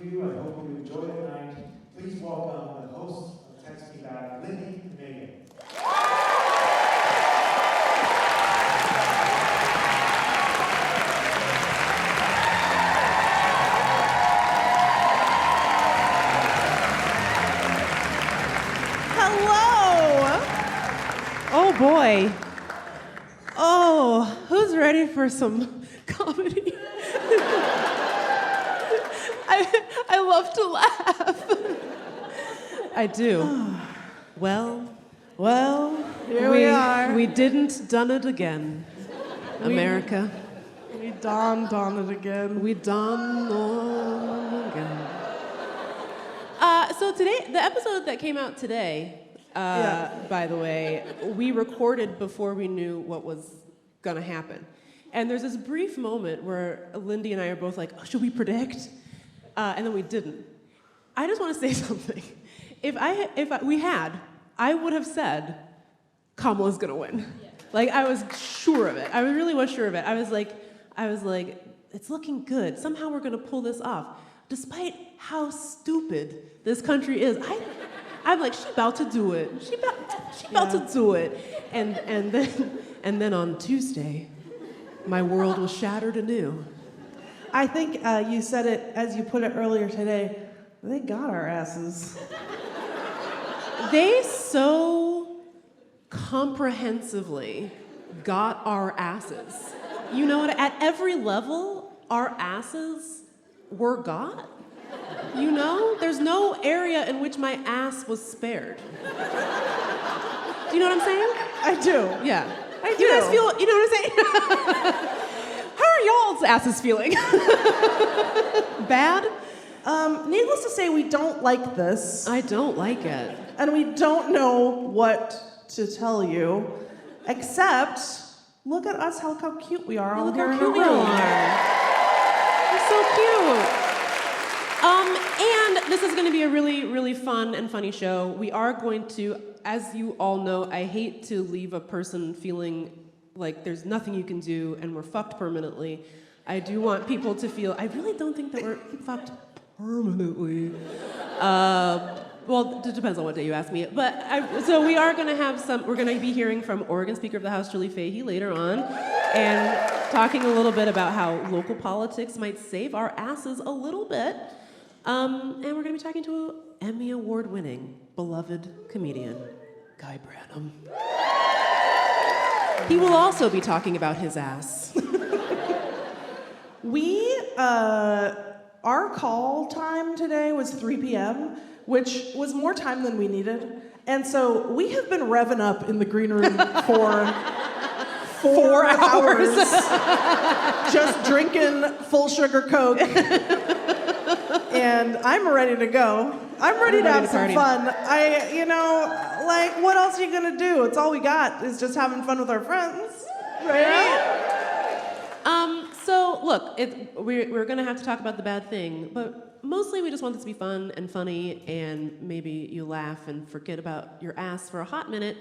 you. I hope you enjoy the night. Please welcome the hosts of Text Me Back, Lindy and Meagan. Hello! Oh boy. Oh, who's ready for some comedy? I love to laugh. I do. Well, here we are. We didn't done it again, America. We done it again. We done it again. So today, the episode that came out today, by the way, we recorded before we knew what was gonna happen. And there's this brief moment where Lindy and I are both like, oh, should we predict? And then we didn't. I just want to say something. If we had, I would have said Kamala's gonna win. Yeah. Like, I was sure of it. I really was sure of it. I was like, it's looking good. Somehow we're gonna pull this off. Despite how stupid this country is, I'm like, she about to do it. She about to do it. And then on Tuesday, my world was shattered anew. I think you said it as you put it earlier today. They got our asses. They so comprehensively got our asses. You know what? At every level, our asses were got. You know? There's no area in which my ass was spared. Do you know what I'm saying? I do. Yeah. I do. You guys feel, you know what I'm saying? How are y'all's asses feeling? Bad? Needless to say, we don't like this. I don't like it. And we don't know what to tell you, except look at us, look how cute we are all here in a room. We're so cute. And this is going to be a really, really fun and funny show. We are going to, as you all know, I hate to leave a person feeling like there's nothing you can do and we're fucked permanently. I do want people to feel, I really don't think that we're fucked permanently. Well, it depends on what day you ask me. But so we are going to have we're going to be hearing from Oregon Speaker of the House Julie Fahey later on, and talking a little bit about how local politics might save our asses a little bit. And we're going to be talking to an Emmy-award winning, beloved comedian, GUY BRANUM. He will also be talking about his ass. Our call time today was 3 p.m., which was more time than we needed. And so we have been revving up in the green room for 4 hours. Just drinking full sugar Coke. And I'm ready to go. I'm ready to have some fun. What else are you gonna do? It's all we got is just having fun with our friends, right? So look, we're gonna have to talk about the bad thing, but mostly we just want this to be fun and funny, and maybe you laugh and forget about your ass for a hot minute.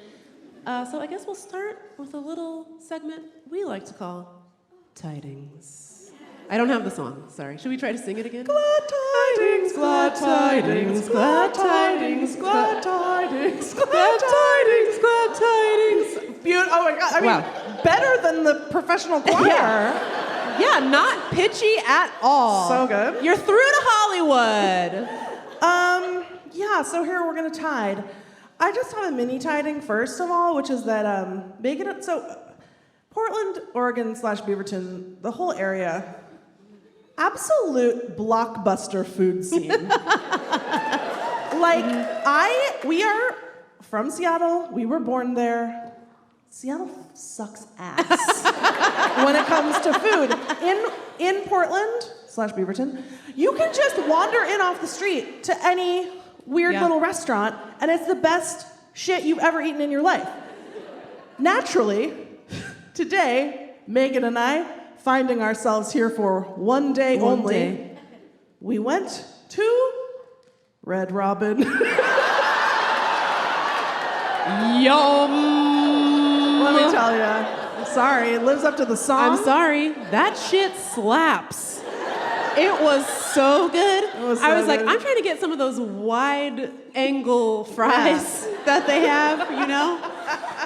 So I guess we'll start with a little segment we like to call Tidings. I don't have the song, sorry. Should we try to sing it again? Glad tidings, glad tidings, glad tidings, glad tidings, glad tidings, glad tidings. Oh my God, Wow. Better than the professional choir. Yeah, not pitchy at all. So good. You're through to Hollywood. So here we're gonna tide. I just have a mini tiding first of all, which is that Meagan, Portland, Oregon / Beaverton, the whole area, absolute blockbuster food scene. We are from Seattle, we were born there. Seattle sucks ass when it comes to food. In Portland / Beaverton, you can just wander in off the street to any weird little restaurant, and it's the best shit you've ever eaten in your life. Naturally, today, Meagan and I, finding ourselves here for one day only, we went to Red Robin. Yum! Let me tell you. Sorry, it lives up to the song. I'm sorry. That shit slaps. It was so good. I was like, good. I'm trying to get some of those wide angle fries that they have, you know?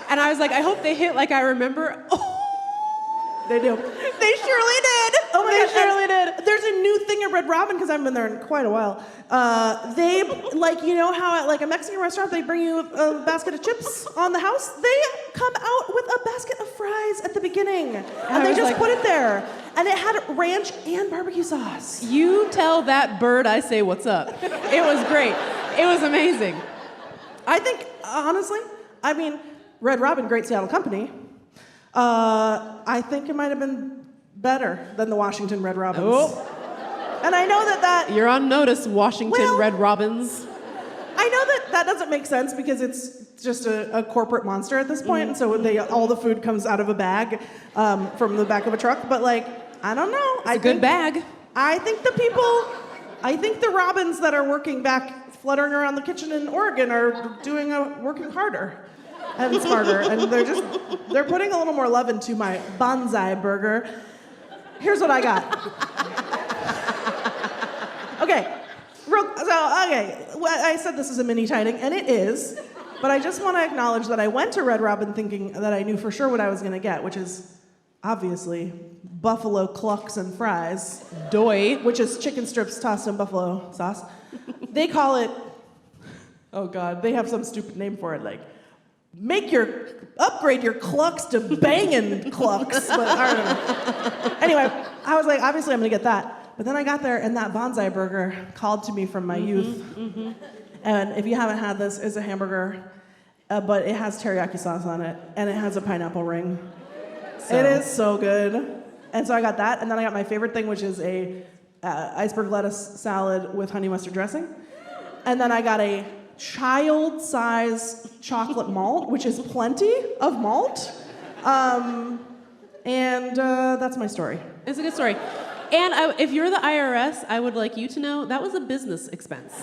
And I was like, I hope they hit like I remember. Oh, They do. they surely did. Oh my They gosh, surely and did. There's a new thing at Red Robin, because I haven't been there in quite a while. They, like, you know how at like a Mexican restaurant they bring you a basket of chips on the house? They come out with a basket of fries at the beginning. And they was just like- put it there. And it had ranch and barbecue sauce. You tell that bird I say what's up. It was great. It was amazing. I think, honestly, I mean, Red Robin, great Seattle company. I think it might have been better than the Washington Red Robins. Oh. And I know that You're on notice, Washington Well- Red Robins. I know that doesn't make sense because it's just a corporate monster at this point, and so all the food comes out of a bag from the back of a truck. But like, I don't know. It's a good bag. I think the robins that are working back, fluttering around the kitchen in Oregon, are working harder and smarter, and they're putting a little more love into my bonsai burger. Here's what I got. Okay. I said this is a mini tiding, and it is, but I just want to acknowledge that I went to Red Robin thinking that I knew for sure what I was going to get, which is obviously buffalo clucks and fries, Doy. which is chicken strips tossed in buffalo sauce. They call it, oh God, they have some stupid name for it, like, upgrade your clucks to bangin' clucks, but I don't know. Anyway, I was like, obviously I'm gonna get that. But then I got there, and that bonsai burger called to me from my youth. And if you haven't had this, it's a hamburger, but it has teriyaki sauce on it, and it has a pineapple ring. It is so good. And so I got that, and then I got my favorite thing, which is a iceberg lettuce salad with honey mustard dressing. And then I got a child-size chocolate malt, which is plenty of malt. And that's my story. It's a good story. And if you're the IRS, I would like you to know that was a business expense.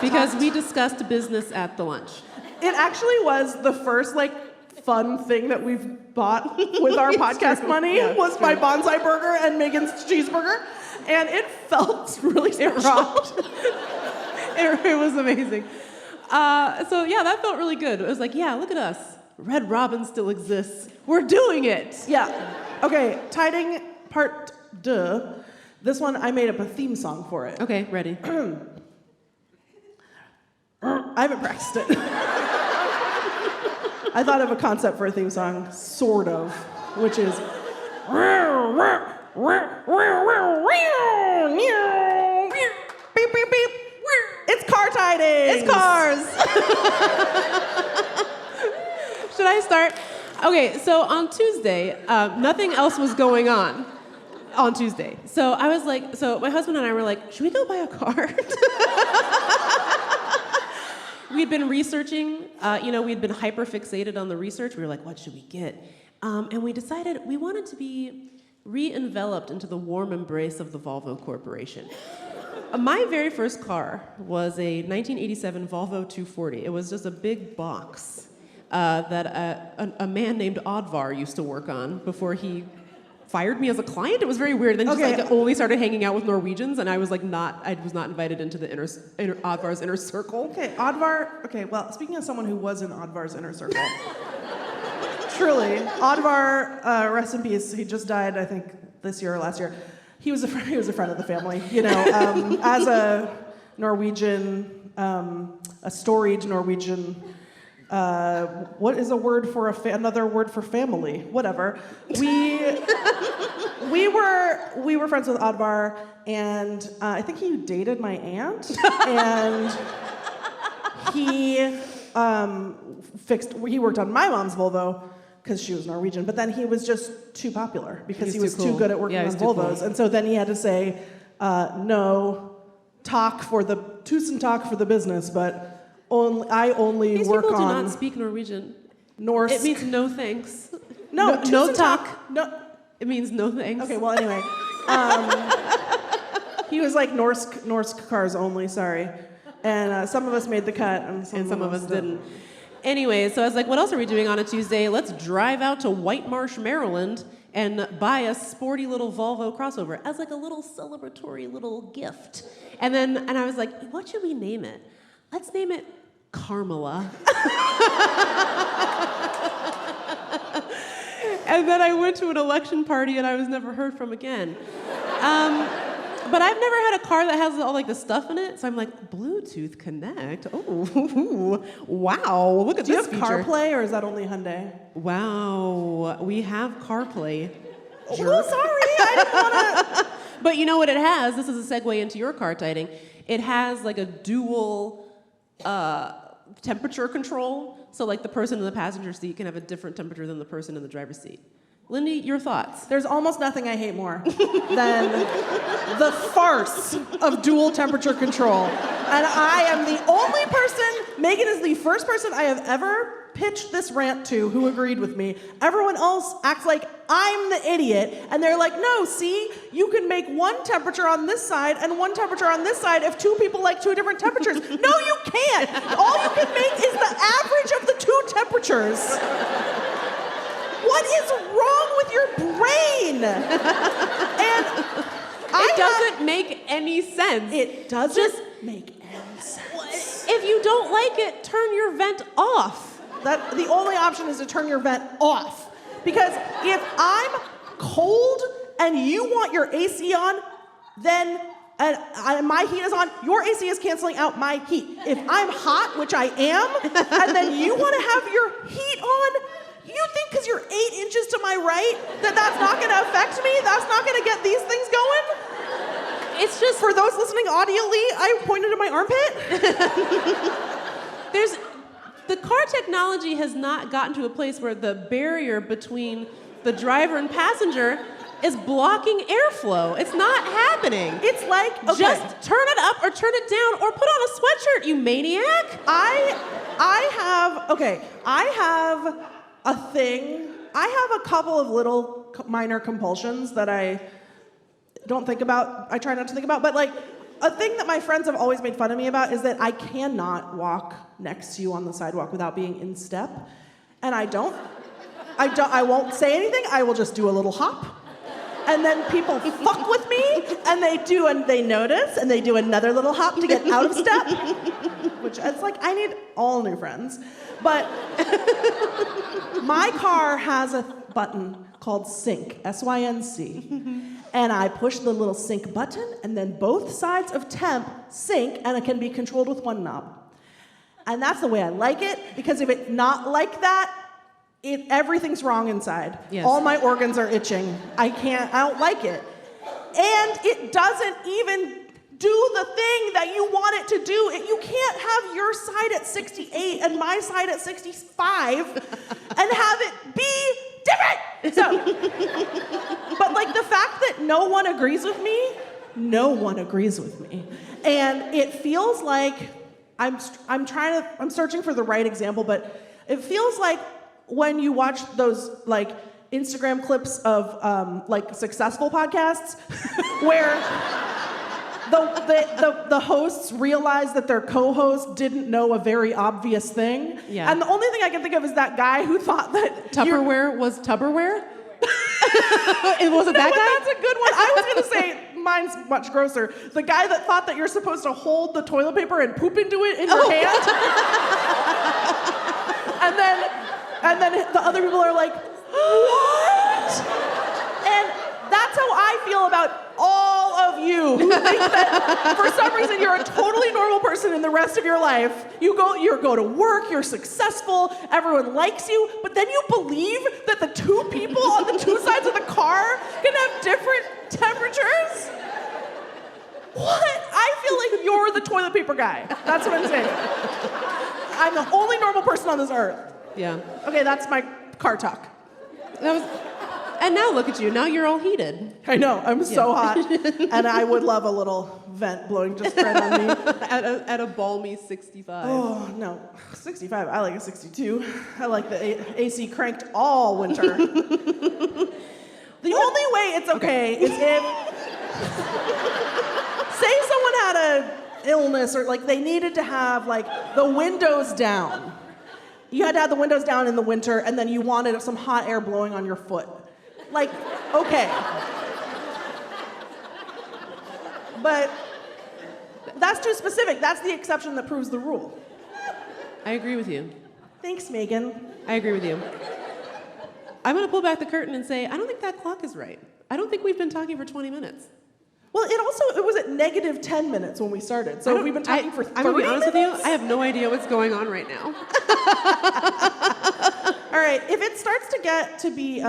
Because we discussed business at the lunch. It actually was the first, like, fun thing that we've bought with our podcast money was my bonsai burger and Megan's cheeseburger. And it felt really special. It rocked. It was amazing. So yeah, that felt really good. It was like, yeah, look at us. Red Robin still exists. We're doing it. Yeah. Okay, tiding part deux. This one, I made up a theme song for it. Okay, ready. I haven't practiced it. I thought of a concept for a theme song, sort of, which is... Beep, beep, beep. It's car tidings. It's cars. Should I start? Okay, so on Tuesday, nothing else was going on Tuesday. So I was like, so my husband and I were like, should we go buy a car? We'd been researching, we'd been hyper fixated on the research. We were like, what should we get? And we decided we wanted to be re-enveloped into the warm embrace of the Volvo Corporation. My very first car was a 1987 Volvo 240. It was just a big box that a man named Oddvar used to work on before he fired me as a client. It was very weird. Then just only started hanging out with Norwegians, and I was not invited into the Oddvar's inner circle. Okay, Oddvar. Okay, well, speaking of someone who was in Oddvar's inner circle, truly, Oddvar, rest in peace. He just died, I think, this year or last year. He was a friend of the family. You know, as a Norwegian, a storied Norwegian. What is a word for another word for family? Whatever. We were friends with Oddvar, and I think he dated my aunt, and he worked on my mom's Volvo because she was Norwegian, but then he was just too popular because he was too good at working on Volvos, and so then he had to say no, tusen takk for the business, but. I only These work people on. do not speak Norwegian. Norse. It means no thanks. No talk. No. It means no thanks. Okay. Well, anyway, he was like Norse cars only. Sorry, and some of us made the cut, and some of us didn't. Anyway, so I was like, what else are we doing on a Tuesday? Let's drive out to White Marsh, Maryland, and buy a sporty little Volvo crossover as like a little celebratory little gift. And I was like, what should we name it? Let's name it Carmela. And then I went to an election party and I was never heard from again. But I've never had a car that has all like the stuff in it, so I'm like, Bluetooth Connect. Oh, wow! Look at this feature. Do you have CarPlay, or is that only Hyundai? Wow, we have CarPlay. Oh, sorry, I didn't want to. But you know what it has? This is a segue into your car tiding. It has like a dual temperature control, so like the person in the passenger seat can have a different temperature than the person in the driver's seat. Lindy, your thoughts? There's almost nothing I hate more than the farce of dual temperature control. And I am the only person, Meagan is the first person I have ever pitched this rant to who agreed with me. Everyone else acts like I'm the idiot, and they're like, no, see, you can make one temperature on this side and one temperature on this side if two people like two different temperatures. No, you can't. All you can make is the average of the two temperatures. What is wrong with your brain? And it doesn't make any sense. It doesn't make any sense. If you don't like it, turn your vent off. The only option is to turn your vent off. Because if I'm cold and you want your AC on, then my heat is on, your AC is canceling out my heat. If I'm hot, which I am, and then you want to have your heat on, you think because you're 8 inches to my right that's not going to affect me? That's not going to get these things going? It's just... For those listening audially, I pointed to my armpit. The car technology has not gotten to a place where the barrier between the driver and passenger is blocking airflow. It's not happening. It's like, okay. Just turn it up or turn it down or put on a sweatshirt, you maniac. I have a thing. I have a couple of little minor compulsions that I don't think about. I try not to think about, but like a thing that my friends have always made fun of me about is that I cannot walk next to you on the sidewalk without being in step. And I won't say anything. I will just do a little hop. And then people fuck with me, and they notice, and they do another little hop to get out of step. Which it's like, I need all new friends. But my car has a button called sync, S-Y-N-C. And I push the little sync button, and then both sides of temp sync, and it can be controlled with one knob. And that's the way I like it, because if it's not like that, everything's wrong inside. Yes. All my organs are itching. I don't like it. And it doesn't even do the thing that you want it to do. You can't have your side at 68 and my side at 65 and have it be different. So, but like the fact that no one agrees with me, and it feels like I'm searching for the right example, but it feels like when you watch those like Instagram clips of like successful podcasts where the hosts realize that their co-host didn't know a very obvious thing. Yeah. And the only thing I can think of is that guy who thought that Tupperware was Tupperware? It wasn't that guy? That's a good one. I was going to say mine's much grosser. The guy that thought that you're supposed to hold the toilet paper and poop into it in your hand. And then the other people are like, what? And that's how I feel about all of you who think that for some reason you're a totally normal person in the rest of your life. You go to work, you're successful, everyone likes you, but then you believe that the two people on the two sides of the car can have different temperatures? What? I feel like you're the toilet paper guy. That's what I'm saying. I'm the only normal person on this earth. Yeah. Okay, that's my car talk. And now look at you. Now you're all heated. I know. I'm so hot. And I would love a little vent blowing just right on me. At a balmy 65. Oh, no. 65. I like a 62. I like the AC cranked all winter. The only way it's okay is if... say someone had an illness or like they needed to have like the windows down. You had to have the windows down in the winter and then you wanted some hot air blowing on your foot. Like, okay. But that's too specific. That's the exception that proves the rule. I agree with you. Thanks, Megan. I agree with you. I'm going to pull back the curtain and say, I don't think that clock is right. I don't think we've been talking for 20 minutes. Well, it was at negative 10 minutes when we stared. So we've been talking for 30 I'm going to be honest minutes? with you, I have no idea what's going on right now. All right, if it starts to get to be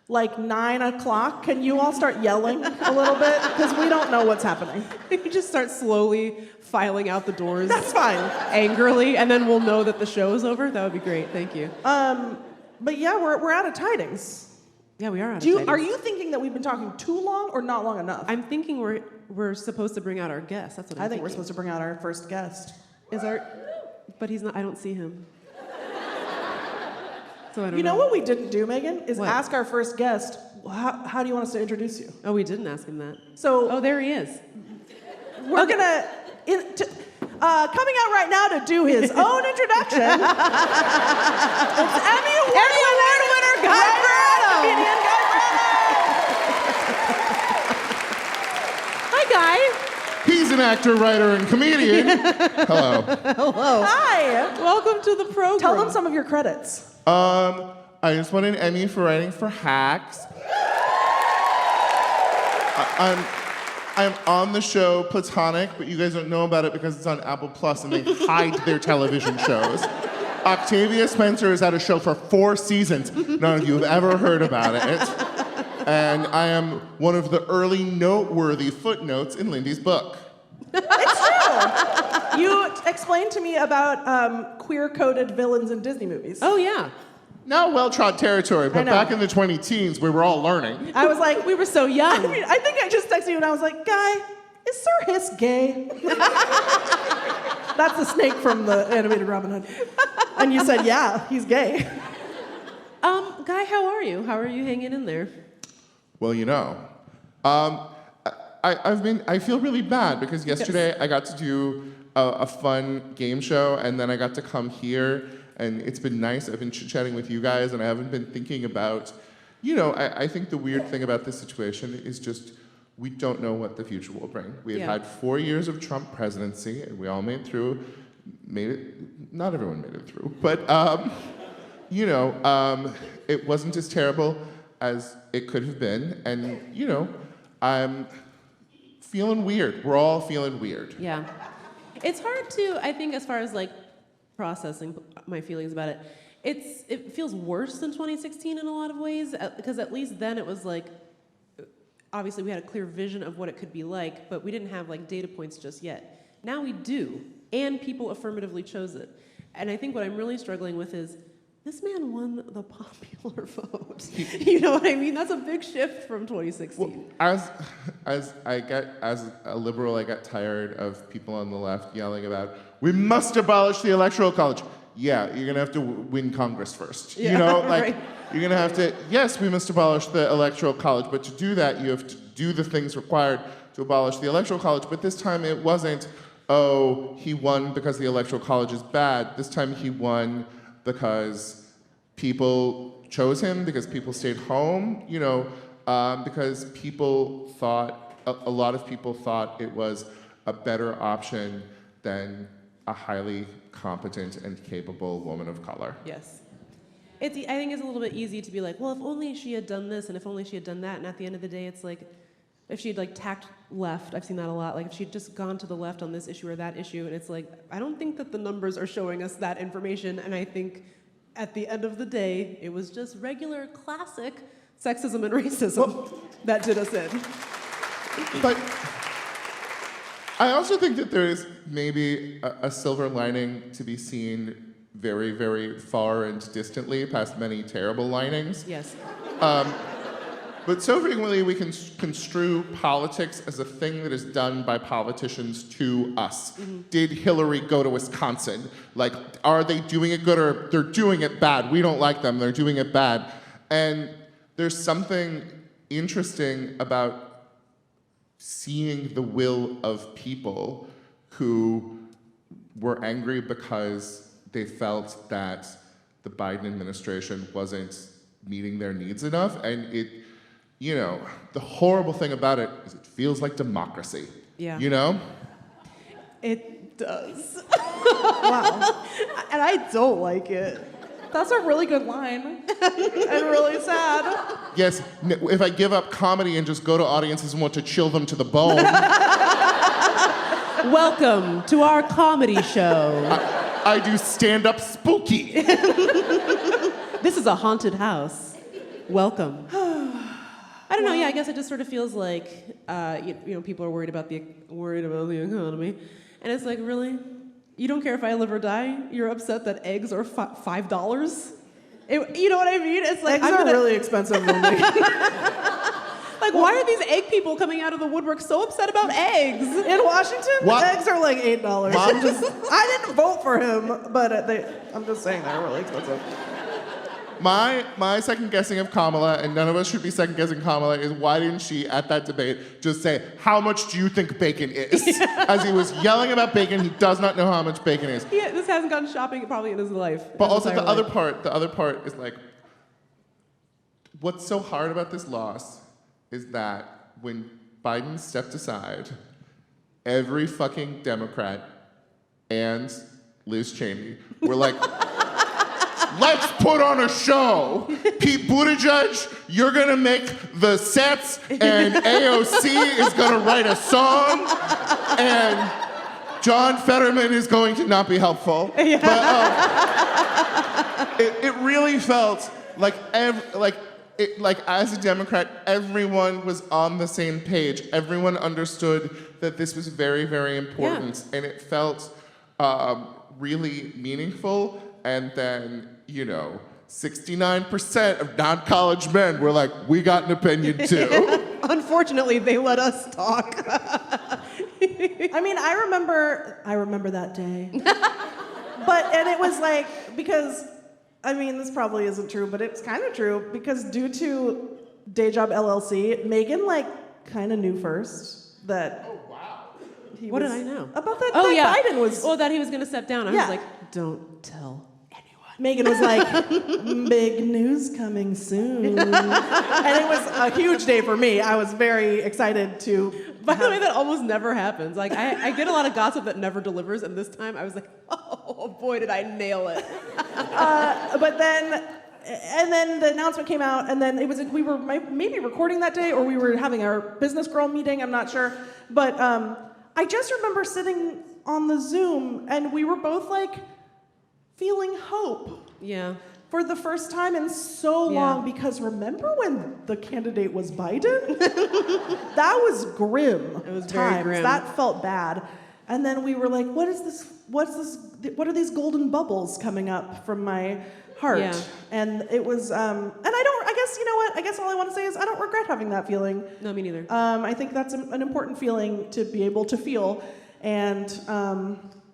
like 9 o'clock, can you all start yelling a little bit? Because we don't know what's happening. You just start slowly filing out the doors. That's fine. Angrily, and then we'll know that the show is over. That would be great. Thank you. But yeah, we're out of tidings. Yeah, we are out of tidings. Are you thinking that we've been talking too long or not long enough? I'm thinking we're supposed to bring out our guest. That's what I think we're supposed to bring out our first guest. But he's not. I don't see him. So I don't know. You know what we didn't do, Megan? Is What? ask our first guest, how do you want us to introduce you? Oh, we didn't ask him that. So Oh, there he is. we're gonna coming out right now to do his own introduction. It's Emmy-award winner Guy Branum. Comedian Guy Branum. Hi, Guy. He's an actor, writer, and comedian. Hello. Hello. Hi. Welcome to the program. Tell them some of your credits. I just won an Emmy for writing for Hacks. I'm on the show Platonic, but you guys don't know about it because it's on Apple Plus and they hide their television shows. Octavia Spencer has had a show for 4 seasons. None of you have ever heard about it. And I am one of the early noteworthy footnotes in Lindy's book. It's true. You explained to me about queer-coded villains in Disney movies. Oh, yeah. Now well-trod territory, I but know. back in the 20-teens, we were all learning. I was like, We were so young. I mean, I think I just texted you and I was like, Guy, is Sir Hiss gay? That's the snake from the animated Robin Hood. And you said, yeah, he's gay. Guy, how are you? How are you hanging in there? Well, you know, I feel really bad because yesterday I got to do a fun game show and then I got to come here and it's been nice. I've been chit-chatting with you guys and I haven't been thinking about, I think the weird thing about this situation is just we don't know what the future will bring. We have had 4 years of Trump presidency and we all made it, not everyone made it through, but, it wasn't as terrible as it could have been. And, I'm feeling weird. We're all feeling weird. Yeah. It's hard to, I think, as far as like processing my feelings about it, it feels worse than 2016 in a lot of ways, because at least then it was like, obviously we had a clear vision of what it could be like, but we didn't have like data points just yet. Now we do, and people affirmatively chose it. And I think what I'm really struggling with is, this man won the popular vote. You know what I mean? That's a big shift from 2016. Well, as a liberal, I got tired of people on the left yelling about, we must abolish the Electoral College. Yeah, you're gonna have to win Congress first. Yeah, right. You're gonna have to, yes, we must abolish the Electoral College, but to do that, you have to do the things required to abolish the Electoral College. But this time it wasn't, oh, he won because the Electoral College is bad. This time he won because people chose him, because people stayed home, because people thought, a lot of people thought it was a better option than a highly competent and capable woman of color. Yes. I think it's a little bit easy to be like, well, if only she had done this, and if only she had done that, and at the end of the day, it's like, if she'd like tacked left, I've seen that a lot, like if she'd just gone to the left on this issue or that issue, and it's like, I don't think that the numbers are showing us that information, and I think at the end of the day, it was just regular, classic sexism and racism that did us in. But I also think that there is maybe a silver lining to be seen very, very far and distantly past many terrible linings. Yes. But so frequently we can construe politics as a thing that is done by politicians to us. Mm-hmm. Did Hillary go to Wisconsin? Like, are they doing it good or they're doing it bad? We don't like them, they're doing it bad. And there's something interesting about seeing the will of people who were angry because they felt that the Biden administration wasn't meeting their needs enough. And it, you know, the horrible thing about it is it feels like democracy. Yeah. You know? It does. Wow. And I don't like it. That's a really good line. And really sad. Yes, if I give up comedy and just go to audiences and want to chill them to the bone. Welcome to our comedy show. I do stand-up spooky. This is a haunted house. Welcome. I don't know. Yeah, I guess it just sort of feels like you know, people are worried about the economy, and it's like, really, you don't care if I live or die? You're upset that eggs are $5? You know what I mean? It's like Eggs are really expensive. like, why are these egg people coming out of the woodwork so upset about eggs? In Washington, What? eggs are like $8. Mom? I didn't vote for him, but I'm just saying they're really expensive. My second guessing of Kamala, and none of us should be second guessing Kamala, is why didn't she, at that debate, just say, how much do you think bacon is? As he was yelling about bacon, he does not know how much bacon is. Yeah, this hasn't gone shopping probably in his life. But his also the entire other life. part is like, what's so hard about this loss is that when Biden stepped aside, every fucking Democrat and Liz Cheney were like, let's put on a show. Pete Buttigieg, you're gonna make the sets, and AOC is gonna write a song, and John Fetterman is going to not be helpful. Yeah. But it really felt like as a Democrat, everyone was on the same page. Everyone understood that this was very, very important, and it felt really meaningful. And then, you know, 69% of non-college men were like, we got an opinion too. Unfortunately, they let us talk. I mean, I remember that day. And it was like, because, I mean, this probably isn't true, but it's kind of true, because due to Day Job LLC, Meagan, like, kind of knew first that... Oh, wow. What did I know? About that, Oh, that yeah. Biden was... Oh, that he was going to step down. I Yeah. was like, don't tell anyone. Meagan was like, big news coming soon. And it was a huge day for me. I was very excited to... By the way, that almost never happens. Like, I get a lot of gossip that never delivers, and this time I was like, oh boy, did I nail it. But then the announcement came out, and then it was we were maybe recording that day, or we were having our business girl meeting. I'm not sure, but I just remember sitting on the Zoom, and we were both like feeling hope. Yeah. For the first time in so long, because remember when the candidate was Biden? That was grim. It was times. very grim. That felt bad. And then we were like, what is this? What's this? What are these golden bubbles coming up from my heart? Yeah. And it was, and I guess, you know what? I guess all I want to say is I don't regret having that feeling. No, me neither. I think that's an important feeling to be able to feel. And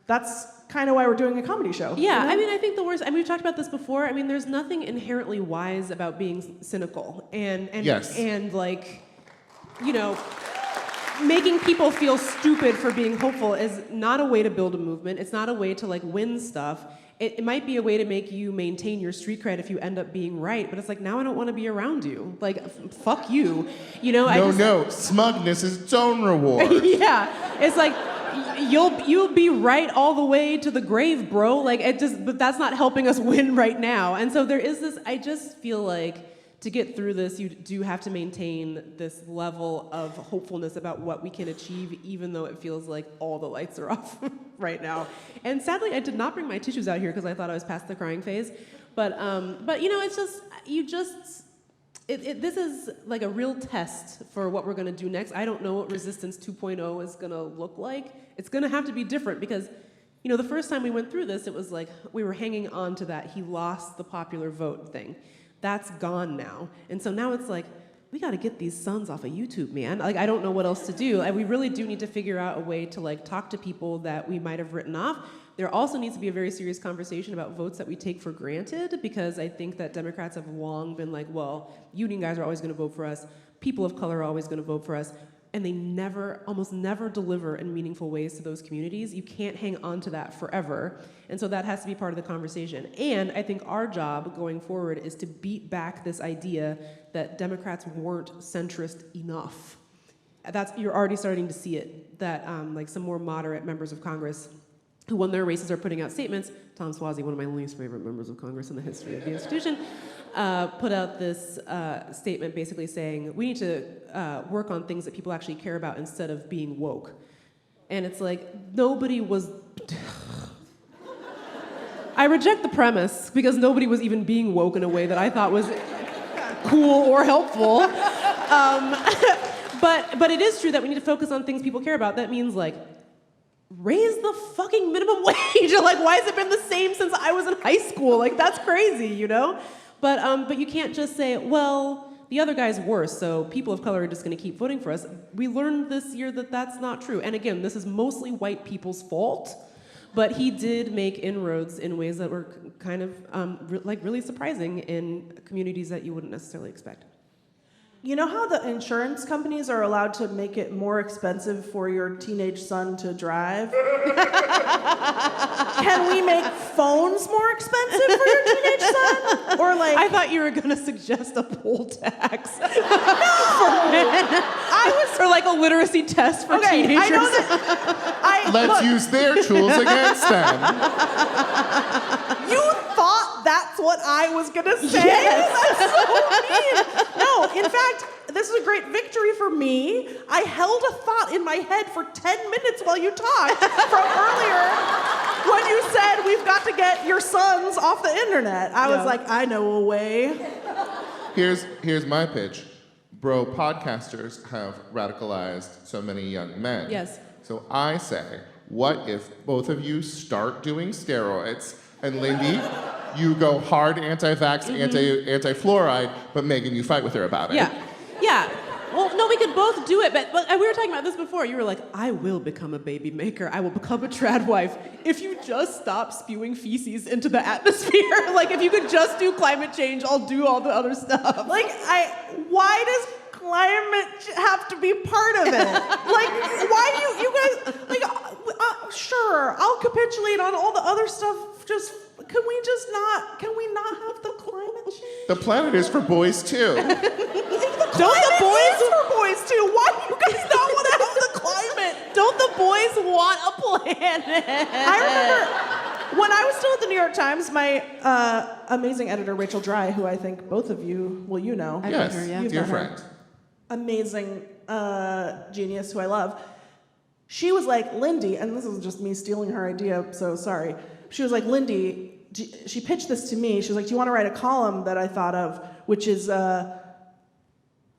that's kind of why we're doing a comedy show. Yeah, you know? I mean, I think the worst, we've talked about this before, I mean, there's nothing inherently wise about being cynical and Yes. and like, you know, making people feel stupid for being hopeful is not a way to build a movement. It's not a way to like win stuff. It might be a way to make you maintain your street cred if you end up being right, but it's like, now I don't want to be around you. Like, fuck you. You know, No, smugness is its own reward. Yeah, it's like, you'll be right all the way to the grave, bro. Like, but that's not helping us win right now. And so there is this, I just feel like to get through this, you do have to maintain this level of hopefulness about what we can achieve, even though it feels like all the lights are off right now. And sadly, I did not bring my tissues out here because I thought I was past the crying phase. But you know, it's just, this is like a real test for what we're gonna do next. I don't know what Resistance 2.0 is gonna look like. It's gonna have to be different because, you know, the first time we went through this, it was like we were hanging on to that he lost the popular vote thing. That's gone now. And so now it's like, we gotta get these sons off of YouTube, man. Like, I don't know what else to do. We really do need to figure out a way to like talk to people that we might have written off. There also needs to be a very serious conversation about votes that we take for granted, because I think that Democrats have long been like, well, union guys are always gonna vote for us. People of color are always gonna vote for us. and they almost never deliver in meaningful ways to those communities. You can't hang on to that forever. And so that has to be part of the conversation. And I think our job going forward is to beat back this idea that Democrats weren't centrist enough. You're already starting to see it, that like some more moderate members of Congress who won their races are putting out statements. Tom Suozzi, one of my least favorite members of Congress in the history of the institution, put out this statement basically saying, we need to work on things that people actually care about instead of being woke. And it's like, nobody was... I reject the premise, because nobody was even being woke in a way that I thought was cool or helpful. But it is true that we need to focus on things people care about. That means, like, raise the fucking minimum wage. Like, why has it been the same since I was in high school? Like, that's crazy, you know? But you can't just say, well, the other guy's worse, so people of color are just gonna keep voting for us. We learned this year that that's not true. And again, this is mostly white people's fault, but he did make inroads in ways that were kind of really surprising in communities that you wouldn't necessarily expect. You know how the insurance companies are allowed to make it more expensive for your teenage son to drive? Can we make phones more expensive for your teenage son? Or like... I thought you were going to suggest a poll tax for men. Or like a literacy test for teenagers. I know that... Let's use their tools against them. You thought that's what I was gonna say? Yes. That's so mean. No, in fact, this is a great victory for me. I held a thought in my head for 10 minutes while you talked from earlier when you said we've got to get your sons off the internet. I was like, I know a way. Here's my pitch. Bro, podcasters have radicalized so many young men. Yes. So I say, what if both of you start doing steroids, and Lindy, you go hard anti-vax, anti-fluoride, but Meagan, you fight with her about it. Yeah. Well, no, we could both do it, but we were talking about this before. You were like, I will become a baby maker. I will become a trad wife if you just stop spewing feces into the atmosphere. Like, if you could just do climate change, I'll do all the other stuff. Like, why does climate have to be part of it? Like, why do you guys, like, sure, I'll capitulate on all the other stuff, just, can we not have the climate change? The planet is for boys too. Don't the boys for boys too? Why do you guys not want to have the climate? Don't the boys want a planet? I remember when I was still at the New York Times, my amazing editor, Rachel Dry, who I think both of you, well, you know. Yes, her, yeah. You've dear met her. friend. Amazing genius who I love. She was like, Lindy, and this is just me stealing her idea, so sorry. She was like, Lindy, she pitched this to me. She was like, do you want to write a column that I thought of, which is,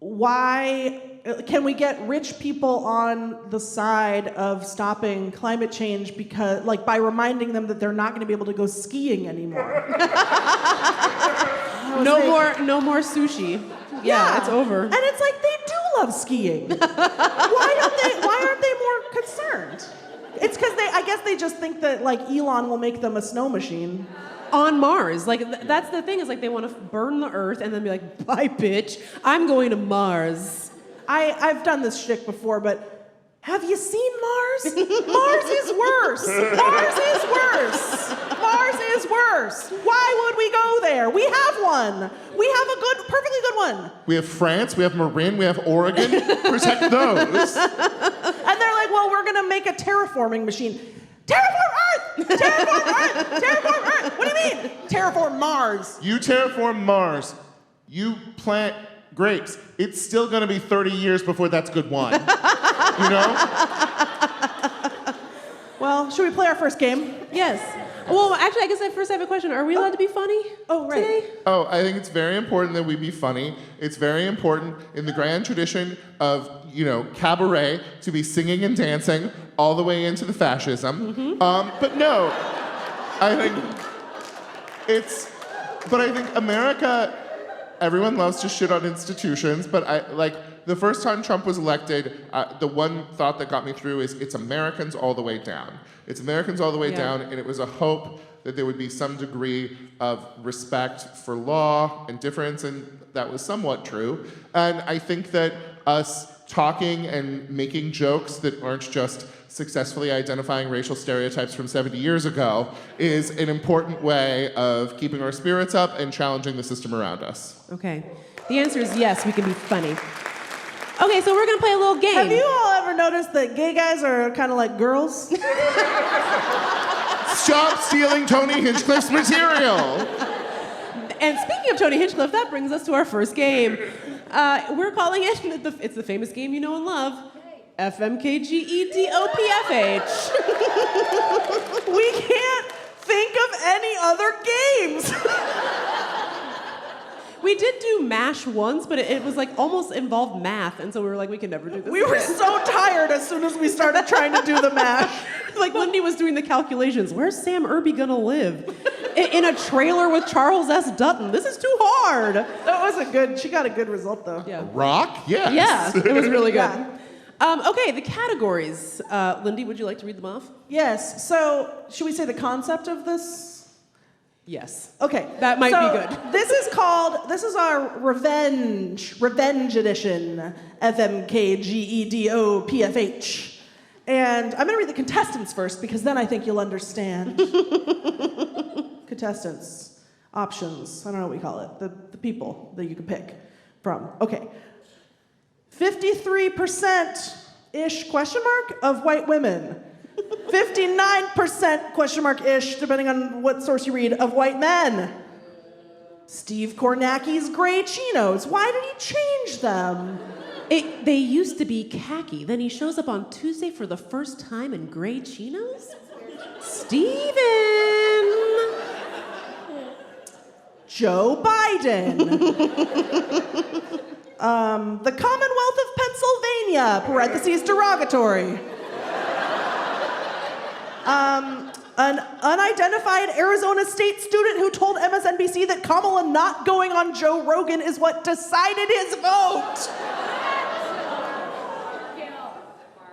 why can we get rich people on the side of stopping climate change because, like, by reminding them that they're not going to be able to go skiing anymore? No more sushi. Yeah, it's over. And it's like, they do love skiing. Why aren't they more concerned? It's because I guess they just think that, like, Elon will make them a snow machine. On Mars. Like, that's the thing, is like they want to burn the Earth and then be like, bye, bitch, I'm going to Mars. I've done this shtick before, but have you seen Mars? Mars is worse. Mars is worse. Mars is worse. Why would we go there? We have one. We have a perfectly good one. We have France, we have Marin, we have Oregon. Protect those. And they're like, well, we're going to make a terraforming machine. Terraform Earth! Terraform Earth! Terraform Earth! What do you mean? Terraform Mars. You terraform Mars. You plant grapes. It's still going to be 30 years before that's good wine. You know? Well, should we play our first game? Yes. Well, actually, I guess I first have a question. Are we allowed to be funny? Oh, right. Today? Oh, I think it's very important that we be funny. It's very important in the grand tradition of, cabaret to be singing and dancing all the way into the fascism. But no, I think America, everyone loves to shit on institutions, but the first time Trump was elected, the one thought that got me through is it's Americans all the way down. It's Americans all the way down, and it was a hope that there would be some degree of respect for law and difference, and that was somewhat true. And I think that us talking and making jokes that aren't just successfully identifying racial stereotypes from 70 years ago is an important way of keeping our spirits up and challenging the system around us. Okay. The answer is yes, we can be funny. Okay, so we're gonna play a little game. Have you all ever noticed that gay guys are kind of like girls? Stop stealing Tony Hinchcliffe's material! And speaking of Tony Hinchcliffe, that brings us to our first game. We're calling it, it's the famous game you know and love, FMKGEDOPFH. We can't think of any other games. We did do MASH once, but it was like almost involved math, and so we were like, we can never do this. We were again. so tired as soon as we started trying to do the math. Like Lindy was doing the calculations. Where's Sam Irby gonna live? In a trailer with Charles S. Dutton. This is too hard. That wasn't good. She got a good result, though. Yeah. Rock? Yes. Yeah, it was really good. Yeah. Okay, the categories. Lindy, would you like to read them off? Yes. So, should we say the concept of this? Yes. Okay. That might be good. This is our revenge edition, FMKGEDOPFH. And I'm going to read the contestants first because then I think you'll understand. Contestants, options, I don't know what we call it, the people that you can pick from. Okay. 53%-ish question mark of white women. 59% question mark ish, depending on what source you read, of white men. Steve Kornacki's gray chinos. Why did he change them? They used to be khaki. Then he shows up on Tuesday for the first time in gray chinos? Steven! Joe Biden. The Commonwealth of Pennsylvania, parentheses derogatory. An unidentified Arizona State student who told MSNBC that Kamala not going on Joe Rogan is what decided his vote.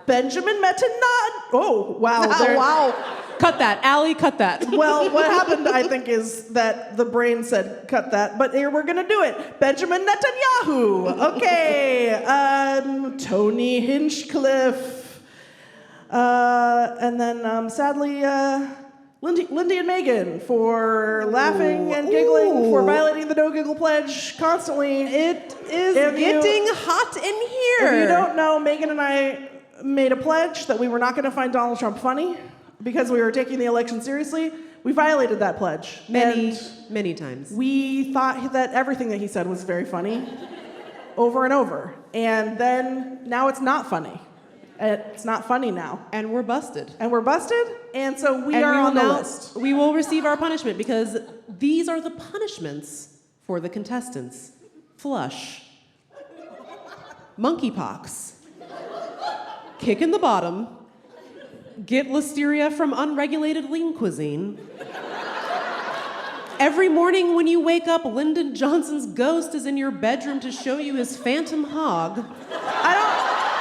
Benjamin Netanyahu. Oh, wow. Wow. Cut that. Allie, cut that. Well, what happened, I think, is that the brain said, cut that, but here we're gonna do it. Benjamin Netanyahu. Okay. Tony Hinchcliffe. And then, sadly, Lindy and Meagan for laughing and giggling, for violating the no giggle pledge constantly. It is getting hot in here. If you don't know, Meagan and I made a pledge that we were not going to find Donald Trump funny because we were taking the election seriously. We violated that pledge. Many times. We thought that everything that he said was very funny over and over. And then now it's not funny. It's not funny now. And we're busted. And so we are on the list. We will receive our punishment because these are the punishments for the contestants. Flush. Monkeypox. Kick in the bottom. Get listeria from unregulated lean cuisine. Every morning when you wake up, Lyndon Johnson's ghost is in your bedroom to show you his phantom hog.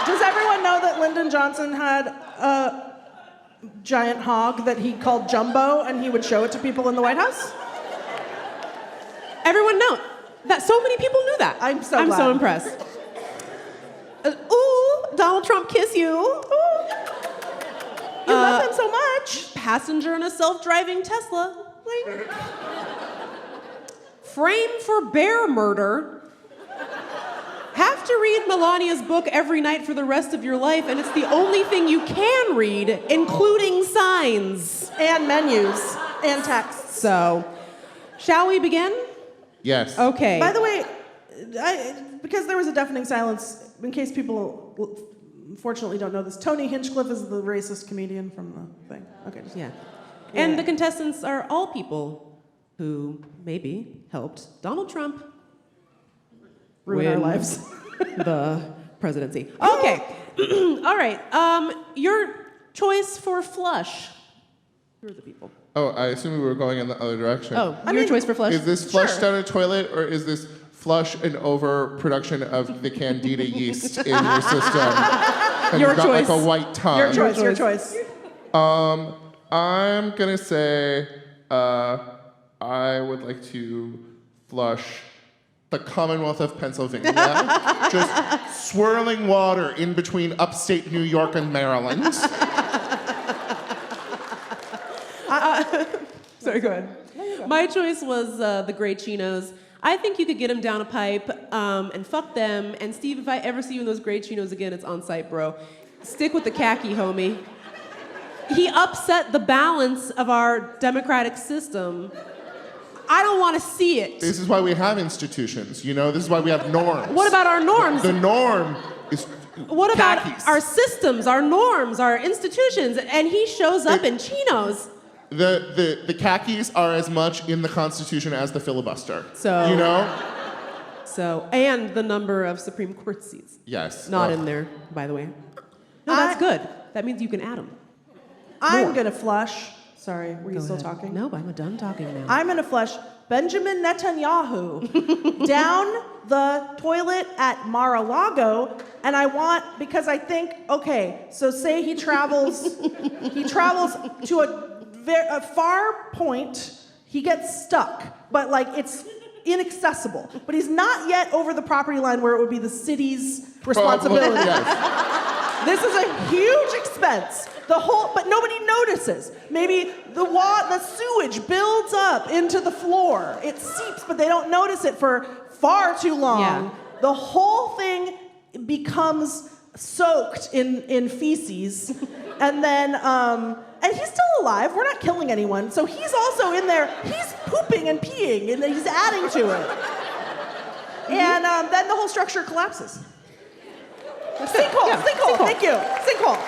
Does everyone know that Lyndon Johnson had a giant hog that he called Jumbo and he would show it to people in the White House? Everyone know that. So many people knew that. I'm so I'm glad. so impressed. Ooh, Donald Trump kiss you. Ooh. You love him so much. Passenger in a self-driving Tesla. Like. Frame for bear murder. Have to read Melania's book every night for the rest of your life, and it's the only thing you can read, including signs. And menus. And texts. So, shall we begin? Yes. Okay. By the way, because there was a deafening silence, in case people unfortunately don't know this, Tony Hinchcliffe is the racist comedian from the thing. Okay. Yeah. And the contestants are all people who maybe helped Donald Trump Ruin our lives. the presidency. Okay. All right. Your choice for flush. Who are the people? Oh, I assume we were going in the other direction. Oh, your choice for flush. Is this flush down a toilet, or is this flush an overproduction of the candida yeast in your system? And Your you've got choice. like a white tongue. Your choice. I'm gonna say I would like to flush the Commonwealth of Pennsylvania, just swirling water in between upstate New York and Maryland. Sorry, go ahead. My choice was the gray chinos. I think you could get them down a pipe and fuck them. And Steve, if I ever see you in those gray chinos again, it's on site, bro. Stick with the khaki, homie. He upset the balance of our democratic system. I don't want to see it. This is why we have institutions, you know? This is why we have norms. What about our norms? The norm is What about khakis. our systems, our norms, our institutions? And he shows up in chinos. The khakis are as much in the Constitution as the filibuster. So- you know? So, and the number of Supreme Court seats. Yes. Not Ugh. in there, by the way. No, that's good. That means you can add them. I'm gonna flush. Sorry, were you still talking? No, I'm done talking now. I'm gonna flush Benjamin Netanyahu down the toilet at Mar-a-Lago, and I want, because I think, okay, so say he travels to a far point, he gets stuck, but like it's inaccessible. But he's not yet over the property line where it would be the city's responsibility. Yes. This is a huge expense. But nobody notices. Maybe the sewage builds up into the floor. It seeps, but they don't notice it for far too long. Yeah. The whole thing becomes soaked in feces, and then and he's still alive. We're not killing anyone, so he's also in there. He's pooping and peeing, and he's adding to it. And then the whole structure collapses. Sinkhole, Yeah, sinkhole. sinkhole. Thank you, sinkhole.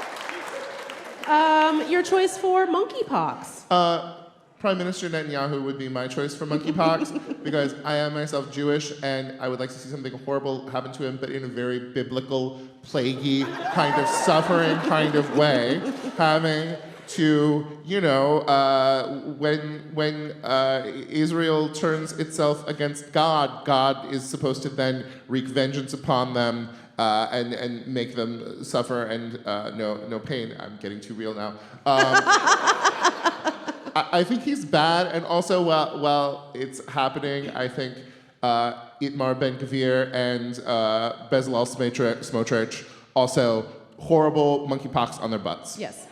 Your choice for monkeypox. Prime Minister Netanyahu would be my choice for monkeypox because I am myself Jewish and I would like to see something horrible happen to him, but in a very biblical, plaguey, kind of suffering kind of way, having to, you know, when Israel turns itself against God, God is supposed to then wreak vengeance upon them. And make them suffer and no pain. I'm getting too real now. I think he's bad, and also while it's happening, I think Itmar Ben-Gvir and Bezalel Smotrich also horrible monkeypox on their butts. Yes.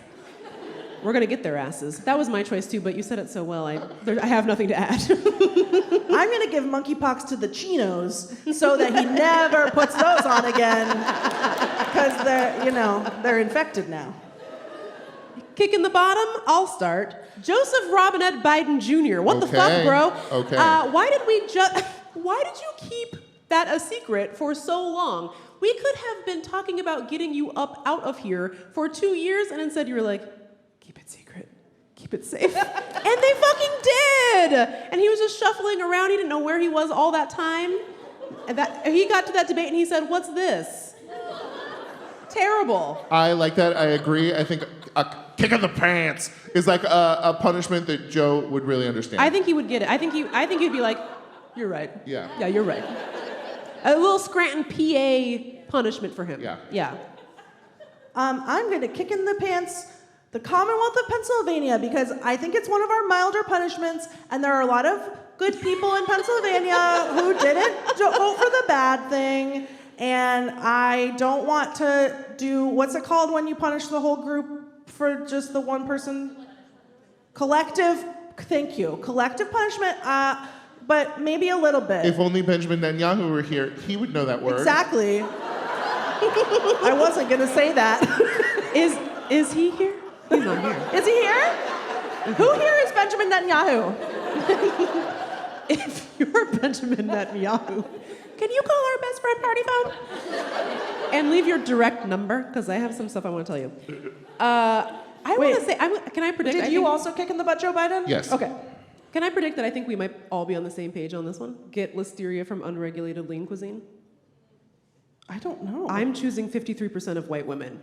We're gonna get their asses. That was my choice too, but you said it so well. I have nothing to add. I'm gonna give monkeypox to the chinos so that he never puts those on again, because they're infected now. Kicking the bottom, I'll start. Joseph Robinette Biden Jr. What the fuck, bro? Okay. Why did you keep that a secret for so long? We could have been talking about getting you up out of here for 2 years, and instead you were like, keep it secret, keep it safe. And they fucking did! And he was just shuffling around, he didn't know where he was all that time. And he got to that debate and he said, what's this? Terrible. I like that, I agree. I think a kick in the pants is like a punishment that Joe would really understand. I think he would get it. I think he'd be like, you're right. Yeah. Yeah, you're right. A little Scranton, PA punishment for him. Yeah. Yeah. I'm gonna kick in the pants the Commonwealth of Pennsylvania because I think it's one of our milder punishments, and there are a lot of good people in Pennsylvania who didn't vote for the bad thing, and I don't want to do, what's it called when you punish the whole group for just the one person? Collective, thank you. Collective punishment, but maybe a little bit. If only Benjamin Netanyahu were here, he would know that word. Exactly. I wasn't gonna say that. Is he here? He's not here. Is he here? Who here is Benjamin Netanyahu? If you're Benjamin Netanyahu, can you call our best friend party phone? And leave your direct number, because I have some stuff I want to tell you. I want to say, can I predict? Did you also kick in the butt, Joe Biden? Yes. Okay. Can I predict that I think we might all be on the same page on this one? Get listeria from unregulated lean cuisine? I don't know. I'm choosing 53% of white women.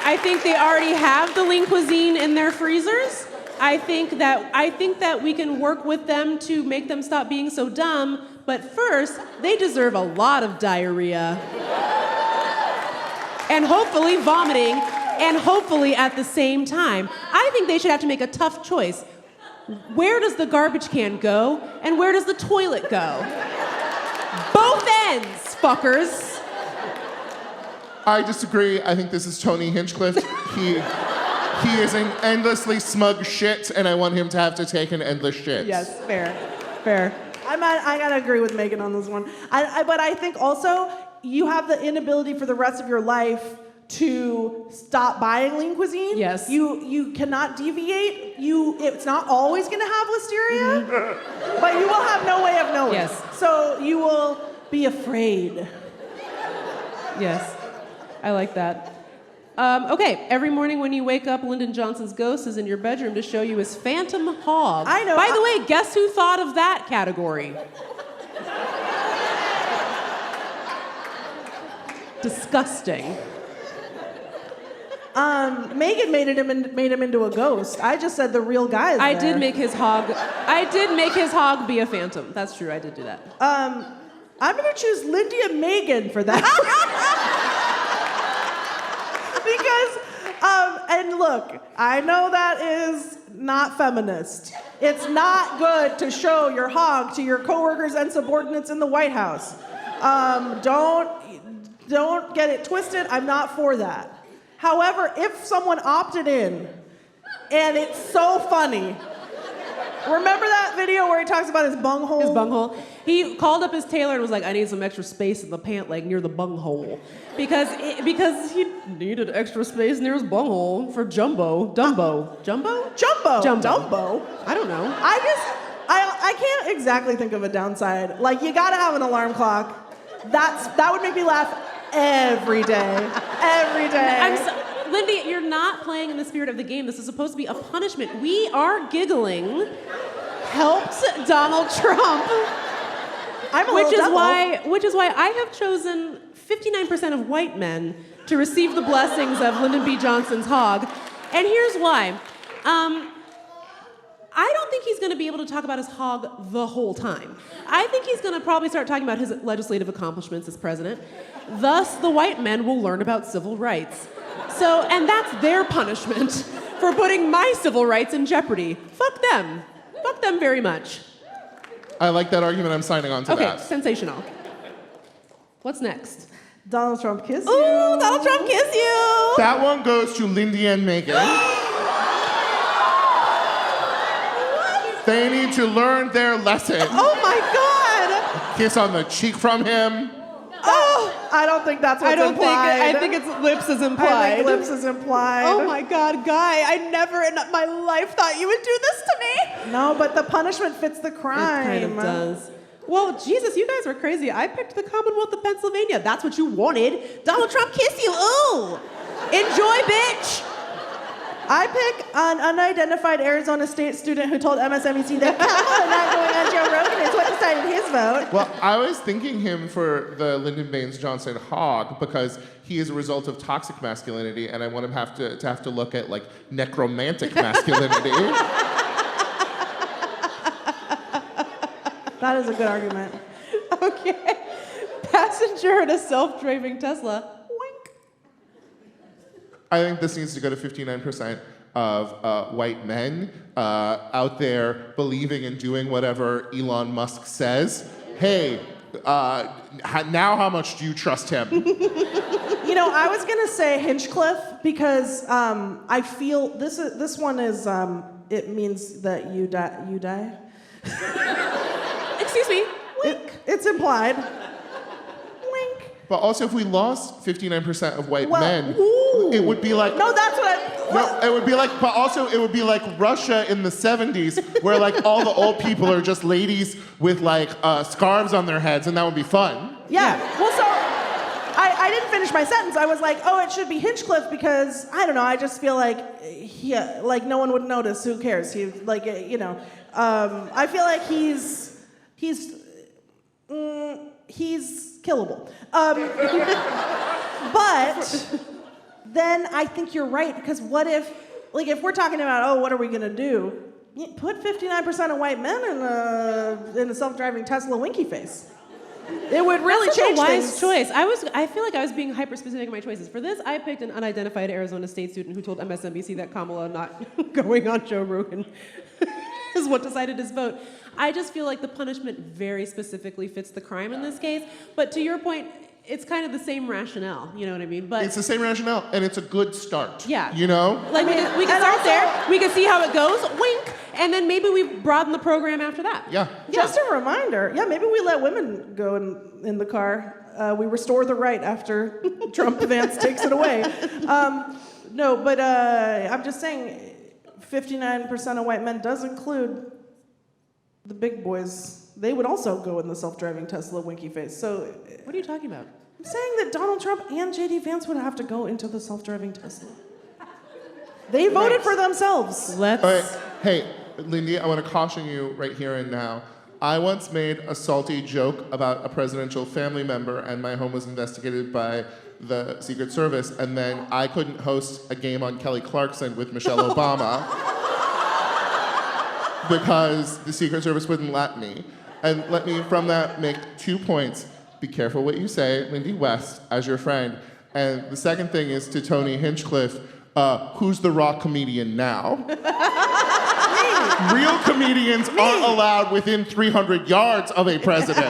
I think they already have the lean cuisine in their freezers. I think that we can work with them to make them stop being so dumb. But first, they deserve a lot of diarrhea, and hopefully vomiting, and hopefully at the same time. I think they should have to make a tough choice. Where does the garbage can go, and where does the toilet go? Both ends, fuckers. I disagree. I think this is Tony Hinchcliffe. He is an endlessly smug shit, and I want him to have to take an endless shit. Yes, fair. I gotta agree with Megan on this one. But I think also you have the inability for the rest of your life to stop buying lean cuisine. Yes. You cannot deviate. It's not always gonna have listeria, but you will have no way of knowing. Yes. So you will be afraid. Yes, I like that. Okay, every morning when you wake up, Lyndon Johnson's ghost is in your bedroom to show you his phantom hog. I know. By the way, guess who thought of that category? Disgusting. Megan made him into a ghost. I just said the real guy is I there. did make his hog be a phantom. That's true. I did do that. I'm gonna choose Lindy and Meagan for that. Because, and look, I know that is not feminist. It's not good to show your hog to your coworkers and subordinates in the White House. Don't get it twisted. I'm not for that. However, if someone opted in, and it's so funny. Remember that video where he talks about his bunghole? His bunghole. He called up his tailor and was like, I need some extra space in the pant leg near the bunghole. Because he needed extra space near his bunghole for Dumbo. Jumbo? Jumbo. I don't know. I can't exactly think of a downside. Like, you gotta have an alarm clock. That would make me laugh every day. Every day. Lindy, you're not playing in the spirit of the game. This is supposed to be a punishment. We Are Giggling helped Donald Trump. Which is why I have chosen 59% of white men to receive the blessings of Lyndon B. Johnson's hog. And here's why. I don't think he's going to be able to talk about his hog the whole time. I think he's going to probably start talking about his legislative accomplishments as president. Thus, the white men will learn about civil rights. And that's their punishment for putting my civil rights in jeopardy. Fuck them. Fuck them very much. I like that argument. I'm signing on to that. Okay, sensational. What's next? Donald Trump kiss you. Ooh, Donald Trump kiss you. That one goes to Lindy and Meagan. They need to learn their lesson. Oh my God. Kiss on the cheek from him. Oh, I don't think that's what's implied. I think it's lips is implied. I think lips is implied. Oh my God, Guy, I never in my life thought you would do this to me. No, but the punishment fits the crime. It kind of does. Well, Jesus, you guys were crazy. I picked the Commonwealth of Pennsylvania. That's what you wanted. Donald Trump kiss you. Ooh. Enjoy, bitch. I pick an unidentified Arizona State student who told MSNBC that Kamala not going on Joe Rogan is what decided his vote. Well, I was thinking him for the Lyndon Baines Johnson hog because he is a result of toxic masculinity, and I want him to have to look at like necromantic masculinity. That is a good argument. Okay. Passenger in a self-driving Tesla. Wink. I think this needs to go to 59% of white men out there believing and doing whatever Elon Musk says. Hey, now how much do you trust him? You know, I was gonna say Hinchcliffe because I feel this one is it means that you die. Excuse me. Wink. It's implied. Wink. But also, if we lost 59% of white men, ooh. it would be like... No, that's what No, it would be like, but also it would be like Russia in the 70s, where like all the old people are just ladies with like scarves on their heads, and that would be fun. Yeah. Well, so I didn't finish my sentence. I was like, oh, it should be Hinchcliffe because I don't know. I just feel like like no one would notice. Who cares? He like you know. I feel like he's killable. But then I think you're right, because what if we're talking about, what are we gonna do? Put 59% of white men in a self-driving Tesla winky face. It would really change a wise things. choice. I feel like I was being hyper-specific in my choices. For this, I picked an unidentified Arizona State student who told MSNBC that Kamala not going on Joe Rogan is what decided his vote. I just feel like the punishment very specifically fits the crime in this case. But to your point, it's kind of the same rationale. You know what I mean? But It's the same rationale, and it's a good start. Yeah. You know? like we can start there. We can see how it goes. Wink. And then maybe we broaden the program after that. Yeah. Just a reminder. Yeah, maybe we let women go in the car. We restore the right after Trump Vance takes it away. No, but I'm just saying 59% of white men does include the big boys. They would also go in the self-driving Tesla winky face. So What are you talking about? I'm saying that Donald Trump and J.D. Vance would have to go into the self-driving Tesla. They voted for themselves. Let's... All right. Hey, Lindy, I want to caution you right here and now. I once made a salty joke about a presidential family member, and my home was investigated by the Secret Service, and then I couldn't host a game on Kelly Clarkson with Michelle Obama because the Secret Service wouldn't let me. And let me, from that, make 2 points. Be careful what you say, Lindy West, as your friend. And the second thing is to Tony Hinchcliffe, who's the rock comedian now? Real comedians aren't allowed within 300 yards of a president.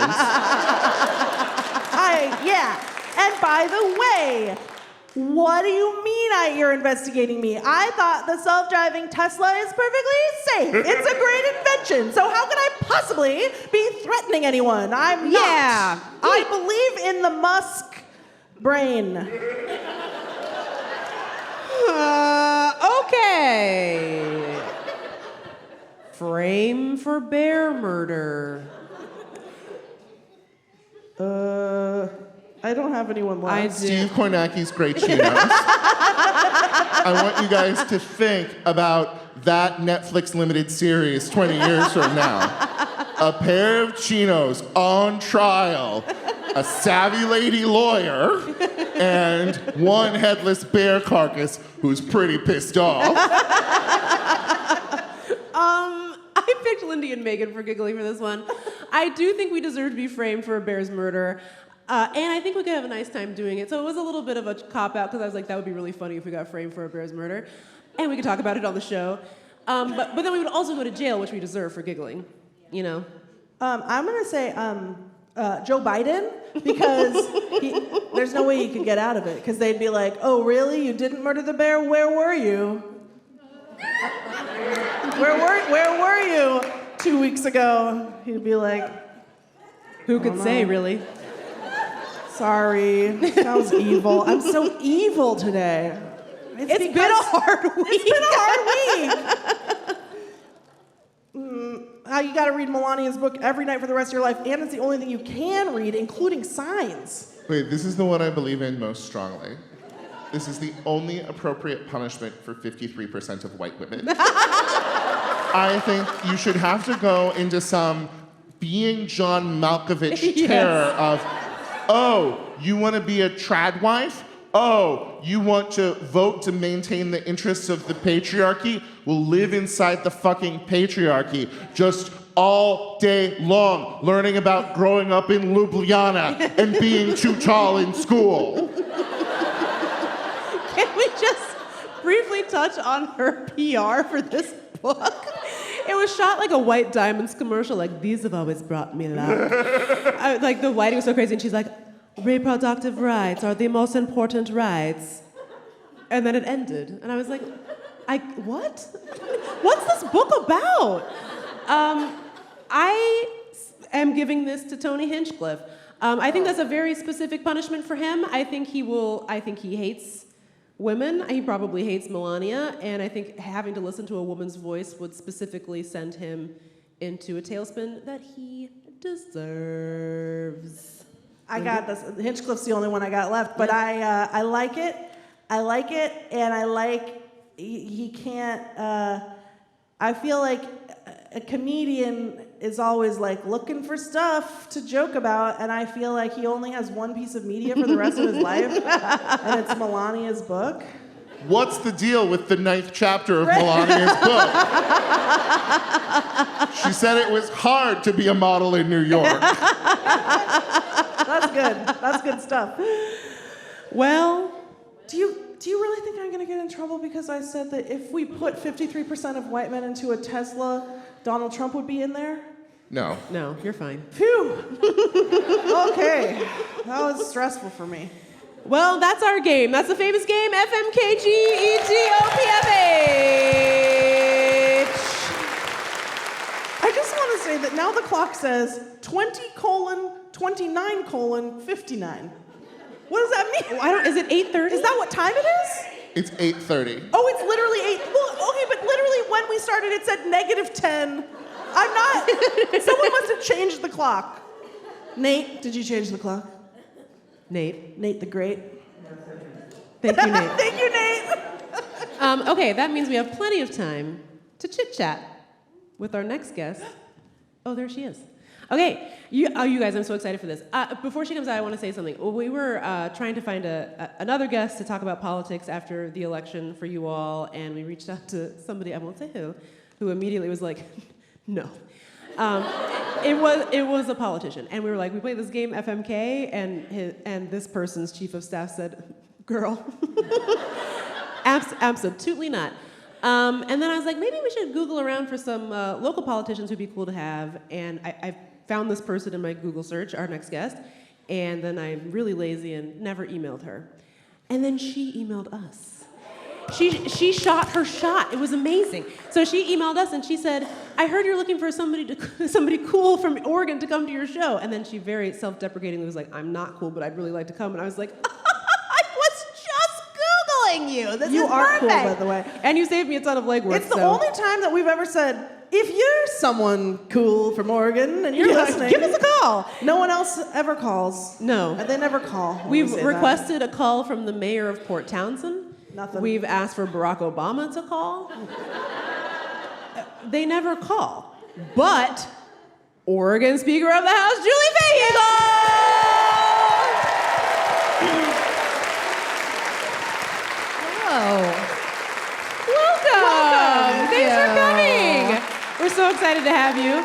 Yeah. And by the way, what do you mean you're investigating me? I thought the self-driving Tesla is perfectly safe. It's a great invention. So how can I possibly be threatening anyone? I'm not. Yeah. I believe in the Musk brain. Okay. Frame for bear murder. I don't have anyone left. I do. Steve Kornacki's Great Chinos. I want you guys to think about that Netflix limited series 20 years from now. A pair of chinos on trial, a savvy lady lawyer, and one headless bear carcass who's pretty pissed off. I picked Lindy and Meagan for giggling for this one. I do think we deserve to be framed for a bear's murder. And I think we could have a nice time doing it. So it was a little bit of a cop-out because I was like, that would be really funny if we got framed for a bear's murder. And we could talk about it on the show. But then we would also go to jail, which we deserve for giggling, you know? I'm going to say Joe Biden, because there's no way he could get out of it. Because they'd be like, oh, really? You didn't murder the bear? Where were you? Where were you 2 weeks ago? He'd be like, Who could say, really? sorry, that was evil. I'm so evil today. It's been a hard week. It's been a hard week. You got to read Melania's book every night for the rest of your life, and it's the only thing you can read, including signs. Wait, this is the one I believe in most strongly. This is the only appropriate punishment for 53% of white women. I think you should have to go into some being John Malkovich terror of, oh, you want to be a trad wife? Oh, you want to vote to maintain the interests of the patriarchy? Well, live inside the fucking patriarchy just all day long, learning about growing up in Ljubljana and being too tall in school. Can we just briefly touch on her PR for this book? It was shot like a White Diamonds commercial, like, these have always brought me luck. Like, the lighting was so crazy, and she's like, reproductive rights are the most important rights. And then it ended. And I was like, what? What's this book about? I am giving this to Tony Hinchcliffe. I think that's a very specific punishment for him. I think he hates women. He probably hates Melania. And I think having to listen to a woman's voice would specifically send him into a tailspin that he deserves. I got this. Hinchcliffe's the only one I got left, but I like it. I like it, and I like he can't. I feel like a comedian is always like looking for stuff to joke about, and I feel like he only has one piece of media for the rest of his life, and it's Melania's book. What's the deal with the 9th chapter of Melania's book? She said it was hard to be a model in New York. That's good. That's good stuff. Well, do you really think I'm going to get in trouble because I said that if we put 53% of white men into a Tesla, Donald Trump would be in there? No. No, you're fine. Phew. Okay. That was stressful for me. Well, that's our game. That's the famous game, FMKGETOPFH. I just want to say that now the clock says 20:29:59. What does that mean? Is it 8:30? Is that what time it is? It's 8:30. Oh, it's literally 8. Well, okay, but literally when we started, it said -10. I'm not. Someone must have changed the clock. Nate, did you change the clock? Nate. Nate the Great. Thank you, Nate. Thank you, Nate. Okay, that means we have plenty of time to chit-chat with our next guest. Oh, there she is. Okay, you guys, I'm so excited for this. Before she comes out, I want to say something. We were trying to find another guest to talk about politics after the election for you all, and we reached out to somebody, I won't say who immediately was like, no. It was a politician, and we were like, we play this game FMK, and this person's chief of staff said, girl, absolutely not. And then I was like, maybe we should Google around for some local politicians who'd be cool to have, and I found this person in my Google search, our next guest, and then I'm really lazy and never emailed her. And then she emailed us. She shot her shot. It was amazing. So she emailed us and she said, I heard you're looking for somebody cool from Oregon to come to your show. And then she very self-deprecatingly was like, I'm not cool, but I'd really like to come. And I was like, I was just Googling you. This You is are perfect. cool, by the way. And you saved me a ton of legwork. It's the only time that we've ever said, if you're someone cool from Oregon and you're listening, give us a call. No one else ever calls. No. They never call. when We've we say requested a call from the mayor of Port Townsend. Nothing. We've asked for Barack Obama to call. They never call. But Oregon Speaker of the House, Julie Fahey, Hello. Welcome. Thanks for you. coming. We're so excited to have you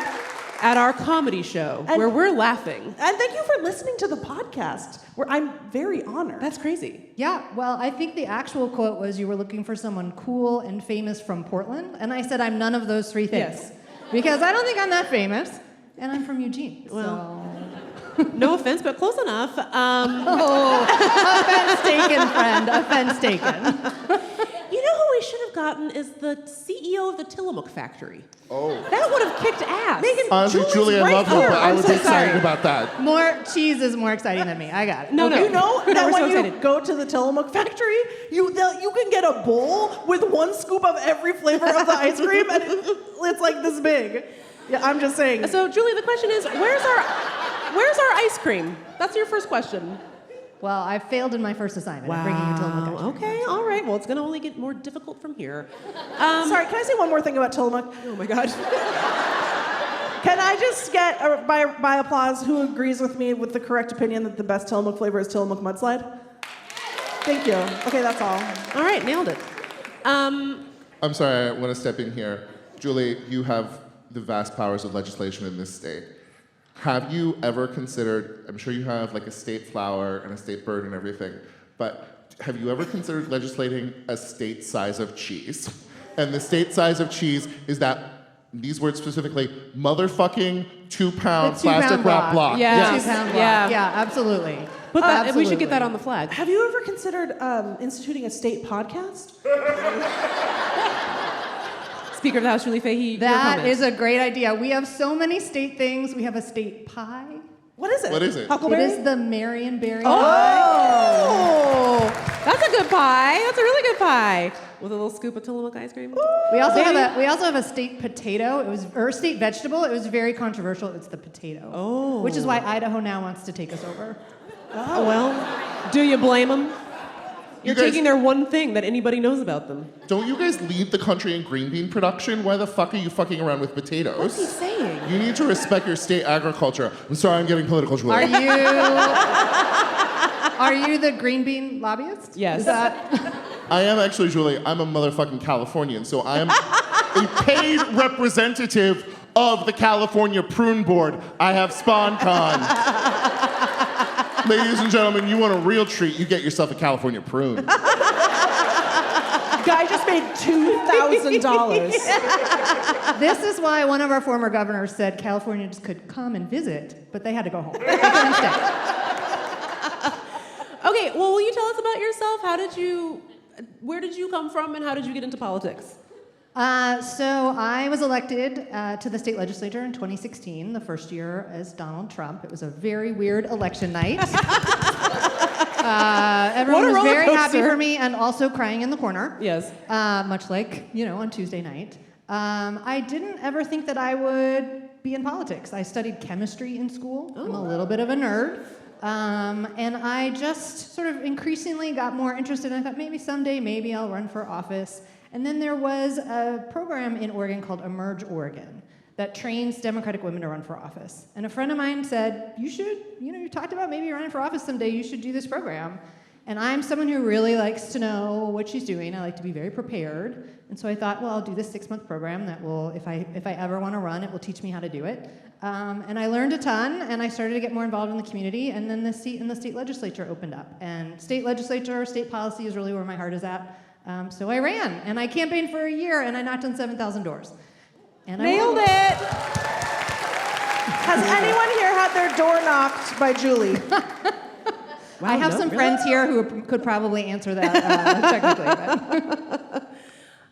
at our comedy show And- where we're laughing. And thank you for listening to the podcast, where I'm very honored. That's crazy. Yeah, well, I think the actual quote was you were looking for someone cool and famous from Portland, and I said I'm none of those three things. Yes. Because I don't think I'm that famous, and I'm from Eugene. Well. No offense, but close enough. Oh, offense taken, friend. Offense taken. You know who we should have gotten is the CEO of the Tillamook factory. Oh. That would have kicked ass. Megan, Honestly, Julie's Julie, I right love her, here. but I I'm was so excited sorry. about that. More cheese is more exciting than me. I got it. No. You know No, that we're when so you excited. go to the Tillamook factory, you can get a bowl with one scoop of every flavor of the ice cream, and it's like this big. Yeah, I'm just saying. So, Julie, the question is, where's our ice cream? That's your first question. Well, I failed in my first assignment of bringing you Tillamook ice cream. Okay, all right. Well, it's going to only get more difficult from here. Sorry, can I say one more thing about Tillamook? Oh, my God. Can I just get, by applause, who agrees with me with the correct opinion that the best Tillamook flavor is Tillamook Mudslide? Thank you. Okay, that's all. All right, nailed it. I'm sorry, I want to step in here. Julie, you have the vast powers of legislation in this state. Have you ever considered, I'm sure you have like a state flower and a state bird and everything, but have you ever considered legislating a state size of cheese? And the state size of cheese is that, these words specifically, motherfucking 2-pound The 2-pound plastic wrap block. Yeah. Yes. 2-pound block. Yeah. Yeah, absolutely. Put that, we should Absolutely. get that on the flag. Have you ever considered instituting a state podcast? Speaker of the House, Julie Fahey, your That comment. is a great idea. We have so many state things. We have a state pie. What is it? What is it? It Huckleberry? is the Marionberry pie. Oh, that's a good pie. That's a really good pie. With a little scoop of Tillamook ice cream. We also have a state potato. Or state vegetable. It was very controversial. It's the potato. Oh. Which is why Idaho now wants to take us over. Oh, well, do you blame them? You're You guys- taking their one thing that anybody knows about them. Don't you guys lead the country in green bean production? Why the fuck are you fucking around with potatoes? What's he saying? You need to respect your state agriculture. I'm sorry I'm getting political, Julie. Are you the green bean lobbyist? Yes. Is that I am actually, Julie, I'm a motherfucking Californian, so I am a paid representative of the California Prune Board. I have SpawnCon. Ladies and gentlemen, you want a real treat, you get yourself a California prune. Guy just made $2,000. This is why one of our former governors said Californians could come and visit, but they had to go home. They couldn't stay. Okay, well, will you tell us about yourself? Where did you come from, and how did you get into politics? So I was elected to the state legislature in 2016, the first year as Donald Trump. It was a very weird election night. Everyone was very happy for me and also crying in the corner. Yes. Much like, on Tuesday night. I didn't ever think that I would be in politics. I studied chemistry in school. I'm a little bit of a nerd. And I just sort of increasingly got more interested. I thought maybe I'll run for office. And then there was a program in Oregon called Emerge Oregon that trains Democratic women to run for office. And a friend of mine said, you should, you talked about maybe running for office someday, you should do this program. And I'm someone who really likes to know what she's doing. I like to be very prepared. And so I thought, well, I'll do this 6-month program that will, if I ever want to run, it will teach me how to do it. And I learned a ton, and I started to get more involved in the community, and then the seat in the state legislature opened up. And state legislature, state policy is really where my heart is at. So I ran, and I campaigned for a year, and I knocked on 7,000 doors. And Nailed it! Has anyone here had their door knocked by Julie? Wow, I have some friends here who could probably answer that technically. But.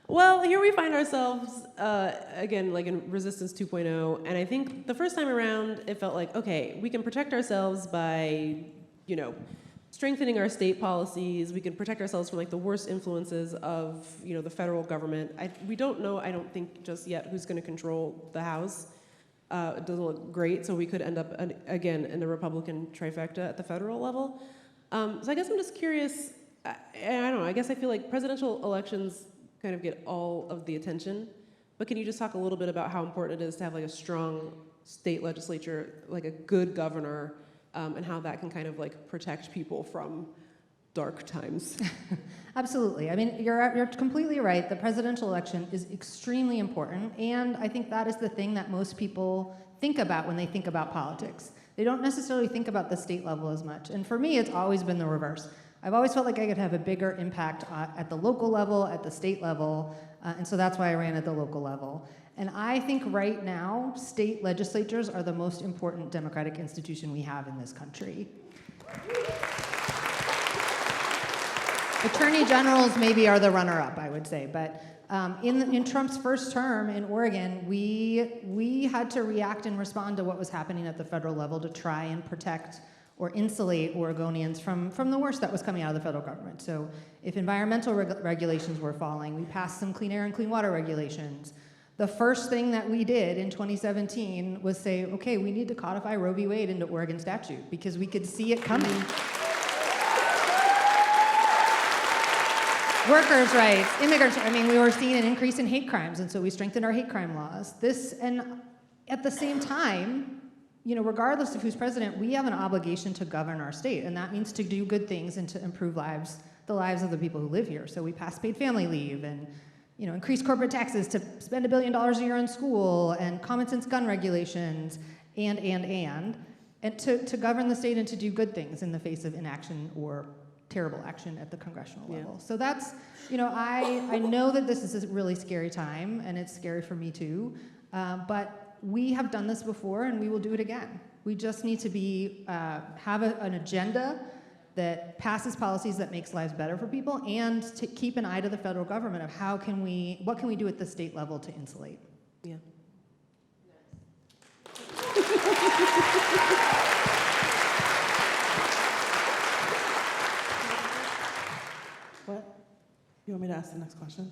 Well, here we find ourselves, again, like in Resistance 2.0, and I think the first time around, it felt like, okay, we can protect ourselves by, strengthening our state policies. We can protect ourselves from like the worst influences of, the federal government. We don't know, I don't think just yet, who's going to control the House. It doesn't look great, so we could end up, again, in a Republican trifecta at the federal level. So I guess I'm just curious, I don't know, I guess I feel like presidential elections kind of get all of the attention, but can you just talk a little bit about how important it is to have like a strong state legislature, like a good governor, and how that can kind of like protect people from dark times? Absolutely. I mean, you're completely right. The presidential election is extremely important, and I think that is the thing that most people think about when they think about politics. They don't necessarily think about the state level as much, and for me, it's always been the reverse. I've always felt like I could have a bigger impact at the local level, at the state level, and so that's why I ran at the local level. And I think right now, state legislatures are the most important democratic institution we have in this country. Attorney generals maybe are the runner-up, I would say, but in Trump's first term in Oregon, we had to react and respond to what was happening at the federal level to try and protect or insulate Oregonians from the worst that was coming out of the federal government. So if environmental regulations were falling, we passed some clean air and clean water regulations. The first thing that we did in 2017 was say, okay, we need to codify Roe v. Wade into Oregon statute because we could see it coming. Workers' rights, immigrants, we were seeing an increase in hate crimes, and so we strengthened our hate crime laws. And at the same time, regardless of who's president, we have an obligation to govern our state, and that means to do good things and to improve the lives of the people who live here. So we passed paid family leave and increase corporate taxes to spend $1 billion a year on school and common sense gun regulations and to govern the state and to do good things in the face of inaction or terrible action at the congressional level. So that's, I know that this is a really scary time, and it's scary for me too, but we have done this before, and we will do it again. We just need to have an agenda that passes policies that makes lives better for people, and to keep an eye to the federal government of what can we do at the state level to insulate. Yeah. What? You want me to ask the next question?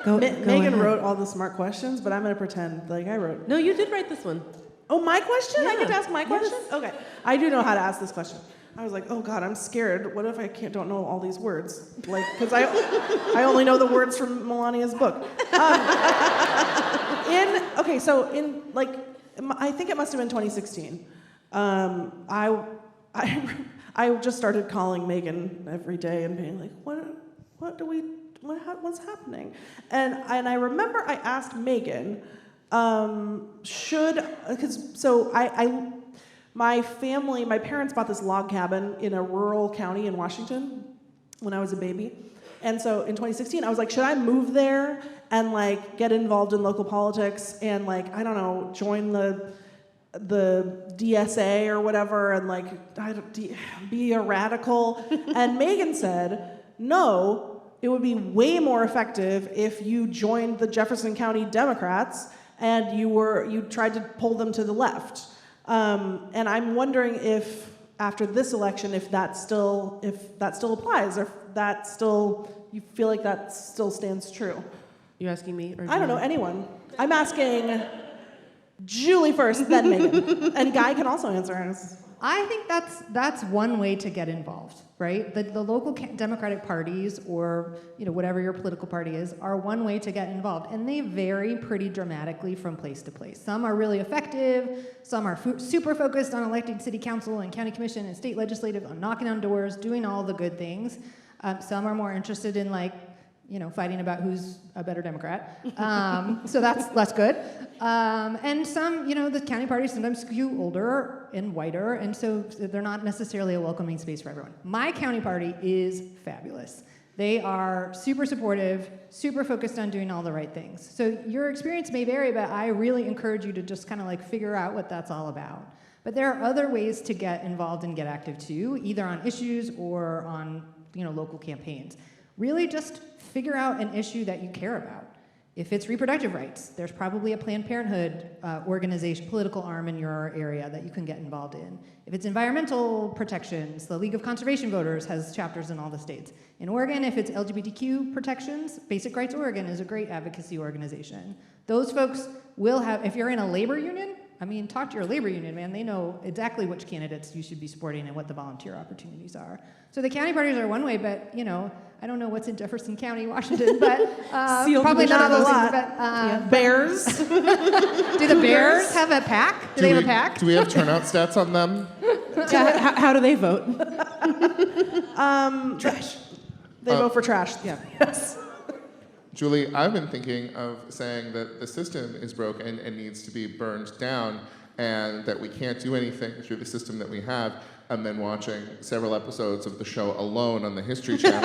Go Megan ahead. wrote all the smart questions, but I'm going to pretend like I wrote. No, you did write this one. Oh, my question? I Yeah. get to ask my question? Yes. Okay. I do know how to ask this question. I was like, oh God, I'm scared. What if I don't know all these words? Because I only know the words from Melania's book. I think it must have been 2016. I just started calling Megan every day and being like, what's happening? And I remember I asked Megan, my parents bought this log cabin in a rural county in Washington, when I was a baby. And so in 2016, I was like, should I move there and like get involved in local politics and like, I don't know, join the DSA or whatever and like be a radical? And Meagan said, no, it would be way more effective if you joined the Jefferson County Democrats and you tried to pull them to the left. And I'm wondering if after this election, if that still applies, or if that still, you feel like that still stands true. You asking me? Or I don't know, anyone. I'm asking Julie first, then Meagan. And Guy can also answer. I think that's one way to get involved, right? The local Democratic parties, or whatever your political party is, are one way to get involved, and they vary pretty dramatically from place to place. Some are really effective. Some are super focused on electing city council and county commission and state legislative, on knocking on doors, doing all the good things. Some are more interested in fighting about who's a better Democrat. So that's less good. And some, the county parties sometimes skew older and whiter, and so they're not necessarily a welcoming space for everyone. My county party is fabulous. They are super supportive, super focused on doing all the right things. So your experience may vary, but I really encourage you to just kind of figure out what that's all about. But there are other ways to get involved and get active too, either on issues or on local campaigns. Really just figure out an issue that you care about. If it's reproductive rights, there's probably a Planned Parenthood organization, political arm in your area that you can get involved in. If it's environmental protections, the League of Conservation Voters has chapters in all the states. In Oregon, if it's LGBTQ protections, Basic Rights Oregon is a great advocacy organization. Those folks will have, if you're in a labor union, talk to your labor union, man. They know exactly which candidates you should be supporting and what the volunteer opportunities are. So the county parties are one way, but I don't know what's in Jefferson County, Washington, but probably not a lot. But, Bears. Do the Bears have a PAC? Do they have a PAC? Do we have turnout stats on them? Yeah, how do they vote? Trash. They vote for trash. Yeah. Yes. Julie, I've been thinking of saying that the system is broken and needs to be burned down, and that we can't do anything through the system that we have, and then watching several episodes of the show Alone on the History Channel.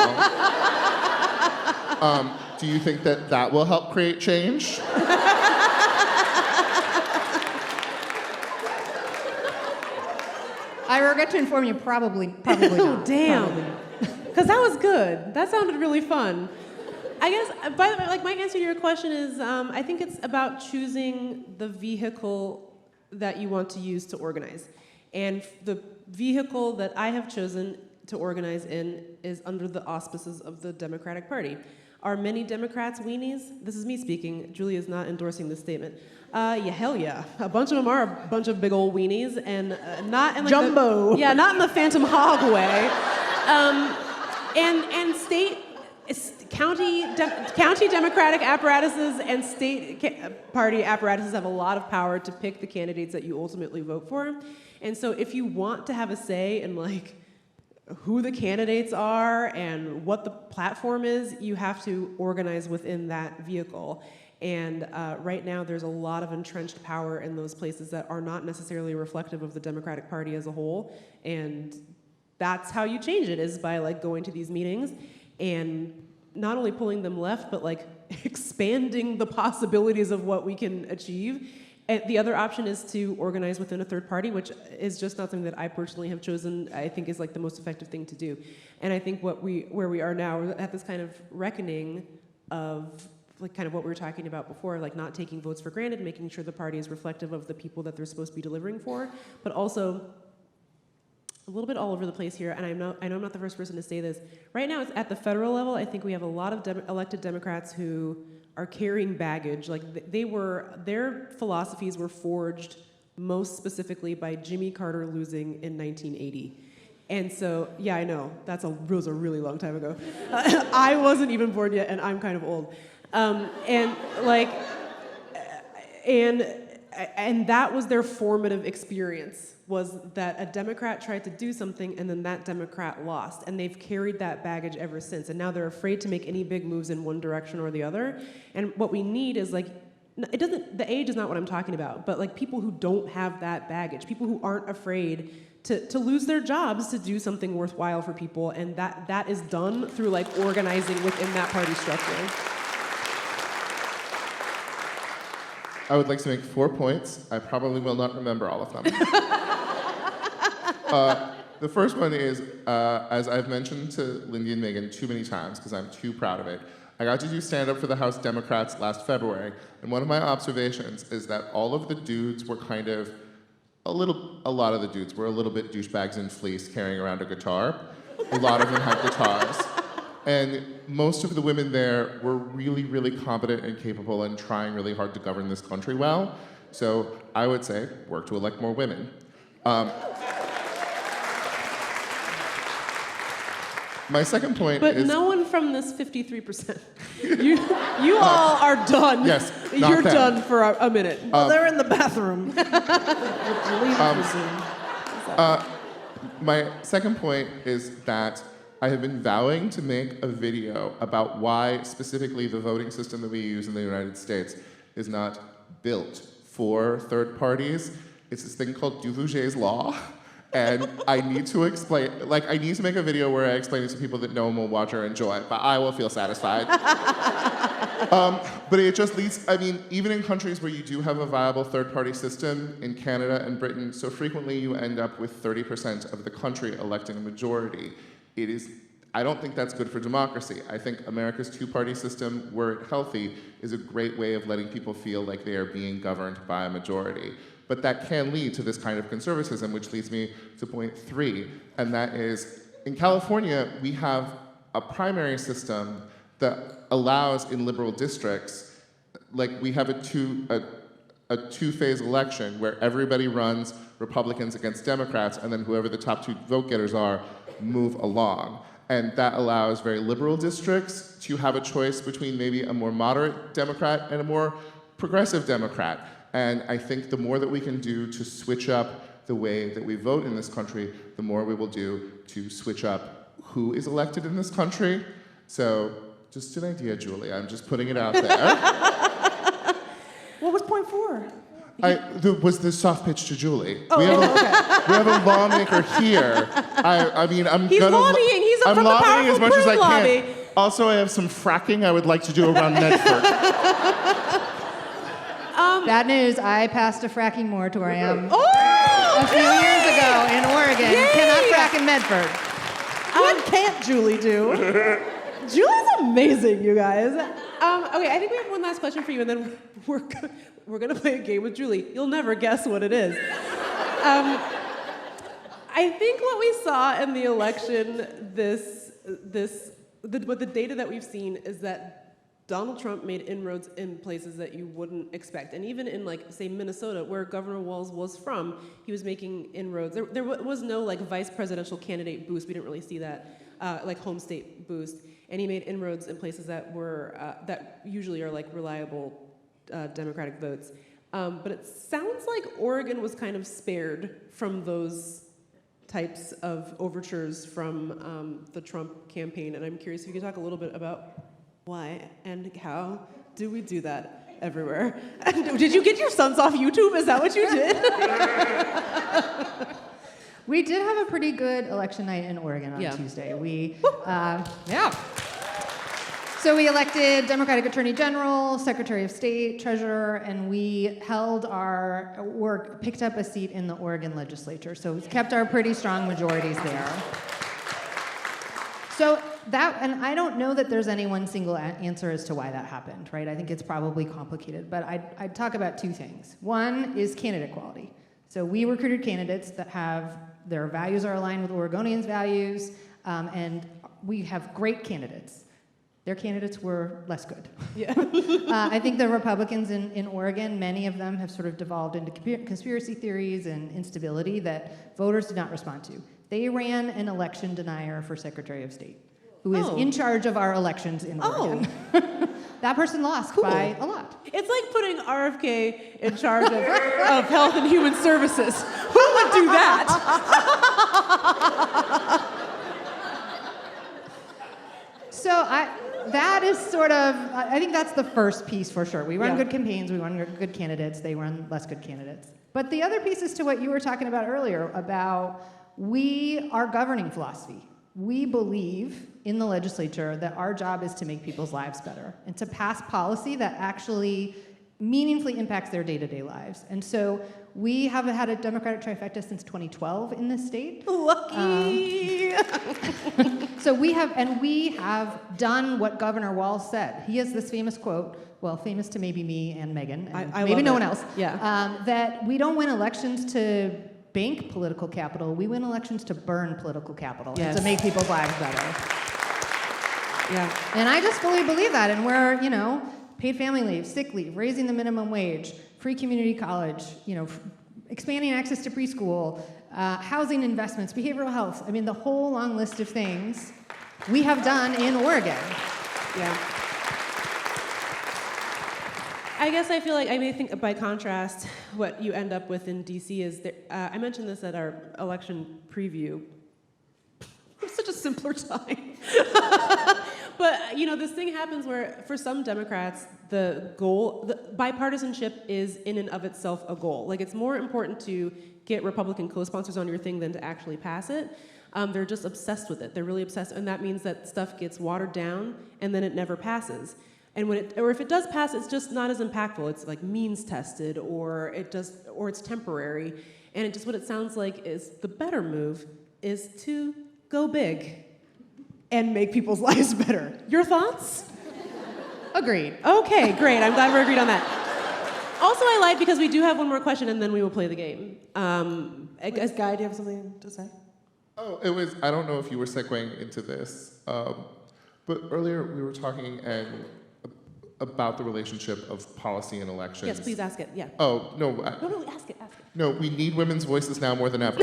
Do you think that will help create change? I regret to inform you, probably not. Oh, damn. Because that was good. That sounded really fun. I guess, by the way, my answer to your question is, I think it's about choosing the vehicle that you want to use to organize. And the vehicle that I have chosen to organize in is under the auspices of the Democratic Party. Are many Democrats weenies? This is me speaking. Julie is not endorsing this statement. Yeah, hell yeah. A bunch of them are a bunch of big old weenies, and not in Jumbo. not in the Phantom Hog way. And state, county Democratic apparatuses and state party apparatuses have a lot of power to pick the candidates that you ultimately vote for. And so if you want to have a say in who the candidates are and what the platform is, you have to organize within that vehicle. And right now there's a lot of entrenched power in those places that are not necessarily reflective of the Democratic Party as a whole. And that's how you change it, is by going to these meetings and not only pulling them left, but expanding the possibilities of what we can achieve. And the other option is to organize within a third party, which is just not something that I personally have chosen. I think is the most effective thing to do. And I think where we are now, we're at this kind of reckoning of kind of what we were talking about before, not taking votes for granted, making sure the party is reflective of the people that they're supposed to be delivering for, but also a little bit all over the place here, and I know I'm not the first person to say this. Right now, it's at the federal level. I think we have a lot of elected Democrats who are carrying baggage. Their philosophies were forged most specifically by Jimmy Carter losing in 1980. And so, yeah, I know, that was a really long time ago. I wasn't even born yet, and I'm kind of old. And that was their formative experience, was that a Democrat tried to do something and then that Democrat lost. And they've carried that baggage ever since. And now they're afraid to make any big moves in one direction or the other. And what we need is the age is not what I'm talking about, but people who don't have that baggage, people who aren't afraid to lose their jobs to do something worthwhile for people, and that is done through like organizing within that party structure. I would like to make 4 points. I probably will not remember all of them. The first one is, as I've mentioned to Lindy and Meagan too many times, because I'm too proud of it, I got to do stand-up for the House Democrats last February, and one of my observations is that all of the dudes were kind of, a lot of the dudes were a little bit douchebags in fleece carrying around a guitar. A lot of them had guitars. And most of the women there were really, really competent and capable and trying really hard to govern this country well. So I would say, work to elect more women. My second point But is... no one from this 53%. You all are done. Yes, not You're them. done for a minute. Well, they're in the bathroom. My second point is that I have been vowing to make a video about why specifically the voting system that we use in the United States is not built for third parties. It's this thing called Duvaliers law. And I need to explain, I need to make a video where I explain it to people that no one will watch or enjoy, but I will feel satisfied. But it just leads, even in countries where you do have a viable third-party system, in Canada and Britain, so frequently you end up with 30% of the country electing a majority. I don't think that's good for democracy. I think America's two-party system, were it healthy, is a great way of letting people feel like they are being governed by a majority. But that can lead to this kind of conservatism, which leads me to point 3, and that is, in California, we have a primary system that allows in liberal districts, we have a two-phase election where everybody runs Republicans against Democrats, and then whoever the top 2 vote getters are move along. And that allows very liberal districts to have a choice between maybe a more moderate Democrat and a more progressive Democrat. And I think the more that we can do to switch up the way that we vote in this country, the more we will do to switch up who is elected in this country. So, just an idea, Julie. I'm just putting it out there. What was point 4? Was the soft pitch to Julie. Oh, we okay. have a lawmaker here. He's lobbying. He's I'm from the lobbying powerful as much as I prune lobby. can. Also, I have some fracking I would like to do around Medford. Bad news, I passed a fracking moratorium Oh! a few years ago in Oregon. Yay! Cannot frack in Medford. What can't Julie do? Julie's amazing, you guys. Okay, I think we have one last question for you, and then we're gonna play a game with Julie. You'll never guess what it is. I think what we saw in the election, with the data that we've seen, is that Donald Trump made inroads in places that you wouldn't expect. And even in, say, Minnesota, where Governor Walz was from, he was making inroads. There was no, vice presidential candidate boost. We didn't really see that, home state boost. And he made inroads in places that were, that usually are, reliable Democratic votes. But it sounds like Oregon was kind of spared from those types of overtures from the Trump campaign. And I'm curious if you could talk a little bit about why and how do we do that everywhere? Did you get your sons off YouTube? Is that what you did? We did have a pretty good election night in Oregon on Tuesday. So we elected Democratic Attorney General, Secretary of State, Treasurer, and we picked up a seat in the Oregon legislature. So we kept our pretty strong majorities there. So and I don't know that there's any one single answer as to why that happened, right? I think it's probably complicated, but I'd talk about 2 things. One is candidate quality. So we recruited candidates that their values are aligned with Oregonians' values, and we have great candidates. Their candidates were less good. Yeah. I think the Republicans in Oregon, many of them have sort of devolved into conspiracy theories and instability that voters did not respond to. They ran an election denier for Secretary of State, who is in charge of our elections in Oregon. That person lost by a lot. It's like putting RFK in charge of Health and Human Services. Who would do that? So that is sort of, I think that's the first piece for sure. We run good campaigns, we run good candidates, they run less good candidates. But the other piece is to what you were talking about earlier about our governing philosophy. We believe in the legislature that our job is to make people's lives better and to pass policy that actually meaningfully impacts their day-to-day lives. And so we have had a Democratic trifecta since 2012 in this state. Lucky. So we have done what Governor Walz said. He has this famous quote, well, famous to maybe me and Megan, and I maybe love no it. one else, Yeah. that we don't win elections to bank political capital, we win elections to burn political capital and to make people's lives better. Yeah. And I just fully believe that, and we're, paid family leave, sick leave, raising the minimum wage, free community college, expanding access to preschool, housing investments, behavioral health. I mean, the whole long list of things we have done in Oregon. Yeah. I guess I feel like, I think by contrast, what you end up with in DC is, I mentioned this at our election preview. It was such a simpler time. But, this thing happens where, for some Democrats, the bipartisanship is in and of itself a goal. Like, it's more important to get Republican co-sponsors on your thing than to actually pass it. They're just obsessed with it. They're really obsessed, and that means that stuff gets watered down, and then it never passes. And if it does pass, it's just not as impactful. It's like means tested, or it's temporary. And what it sounds like is the better move is to go big and make people's lives better. Your thoughts? Agreed. Okay, great. I'm glad we're agreed on that. Also, I lied because we do have one more question, and then we will play the game. Guy, do you have something to say? Oh, I don't know if you were segueing into this, but earlier we were talking about the relationship of policy and elections. Yes, please ask it, yeah. Oh, no. No, ask it. No, we need women's voices now more than ever.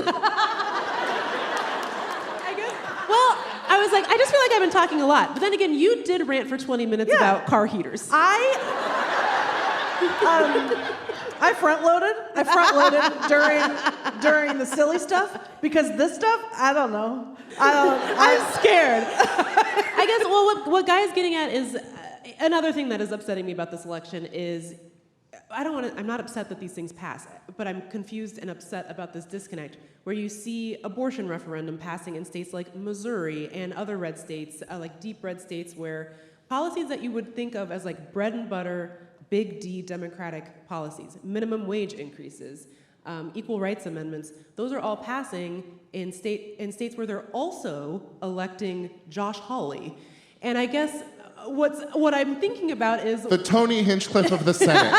I was like, I just feel like I've been talking a lot. But then again, you did rant for 20 minutes about car heaters. I front-loaded during the silly stuff, because this stuff, I don't know. I'm scared. I guess, well, what Guy is getting at is, another thing that is upsetting me about this election is, I'm not upset that these things pass, but I'm confused and upset about this disconnect where you see abortion referendum passing in states like Missouri and other red states, like deep red states, where policies that you would think of as like bread and butter, big D Democratic policies, minimum wage increases, equal rights amendments, those are all passing in states where they're also electing Josh Hawley. And I guess what I'm thinking about is the Tony Hinchcliffe of the Senate.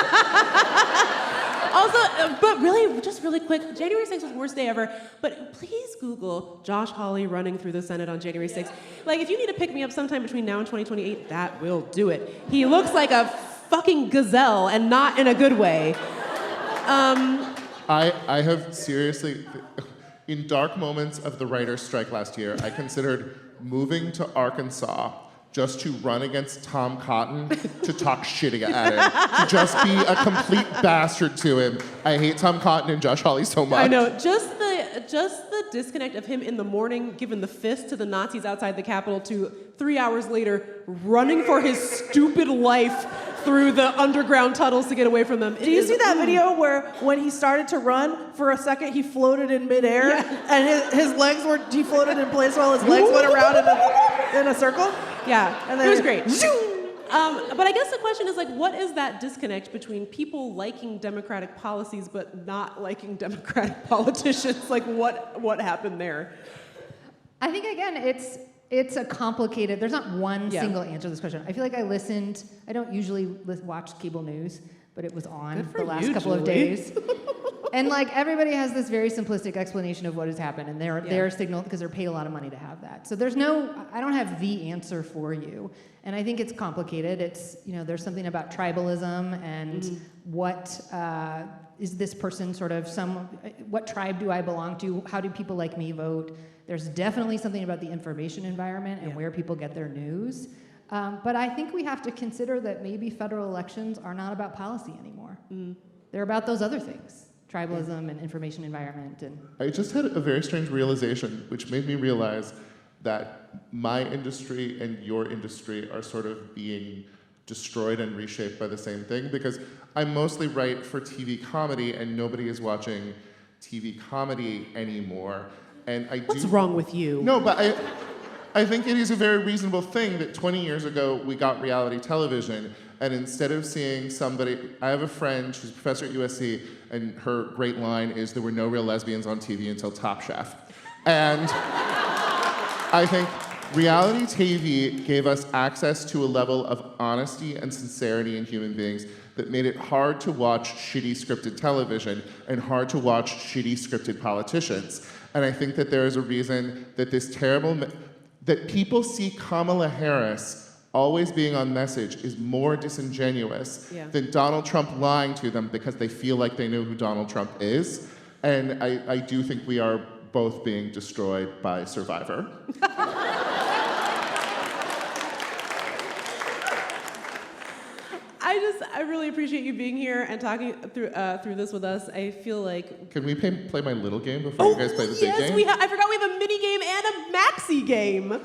Also, but really, just really quick, January 6th was the worst day ever, but please Google Josh Hawley running through the Senate on January 6th. Like, if you need to pick me up sometime between now and 2028, that will do it. He looks like a fucking gazelle, and not in a good way. I have seriously, in dark moments of the writer's strike last year, I considered moving to Arkansas just to run against Tom Cotton, to talk shit at him, to just be a complete bastard to him. I hate Tom Cotton and Josh Hawley so much. I know, just the disconnect of him in the morning giving the fist to the Nazis outside the Capitol to 3 hours later running for his stupid life through the underground tunnels to get away from them. Do you see that video where when he started to run, for a second he floated in midair, and his legs were defloated in place while his legs went around in a circle? Yeah, And then it was great. But I guess the question is, like, what is that disconnect between people liking Democratic policies but not liking Democratic politicians? Like, what happened there? I think, again, it's a complicated, there's not one single answer to this question. I feel like I don't usually watch cable news, but it was on the last couple of days. And like everybody has this very simplistic explanation of what has happened, and they're signaled because they're paid a lot of money to have that. So I don't have the answer for you, and I think it's complicated. It's there's something about tribalism and what is this person sort of what tribe do I belong to? How do people like me vote? There's definitely something about the information environment and where people get their news. But I think we have to consider that maybe federal elections are not about policy anymore. They're about those other things. Tribalism and information environment. And I just had a very strange realization, which made me realize that my industry and your industry are sort of being destroyed and reshaped by the same thing, because I mostly write for TV comedy and nobody is watching TV comedy anymore. And What's wrong with you? No, but I think it is a very reasonable thing that 20 years ago we got reality television, and instead of seeing somebody, I have a friend, she's a professor at USC, and her great line is, there were no real lesbians on TV until Top Chef. And I think reality TV gave us access to a level of honesty and sincerity in human beings that made it hard to watch shitty scripted television and hard to watch shitty scripted politicians. And I think that there is a reason that this terrible, that people see Kamala Harris always being on message is more disingenuous than Donald Trump lying to them because they feel like they know who Donald Trump is. And I do think we are both being destroyed by Survivor. I really appreciate you being here and talking through this with us. I feel like... Can we play my little game before you guys play the big game? Yes, I forgot we have a mini game and a maxi game.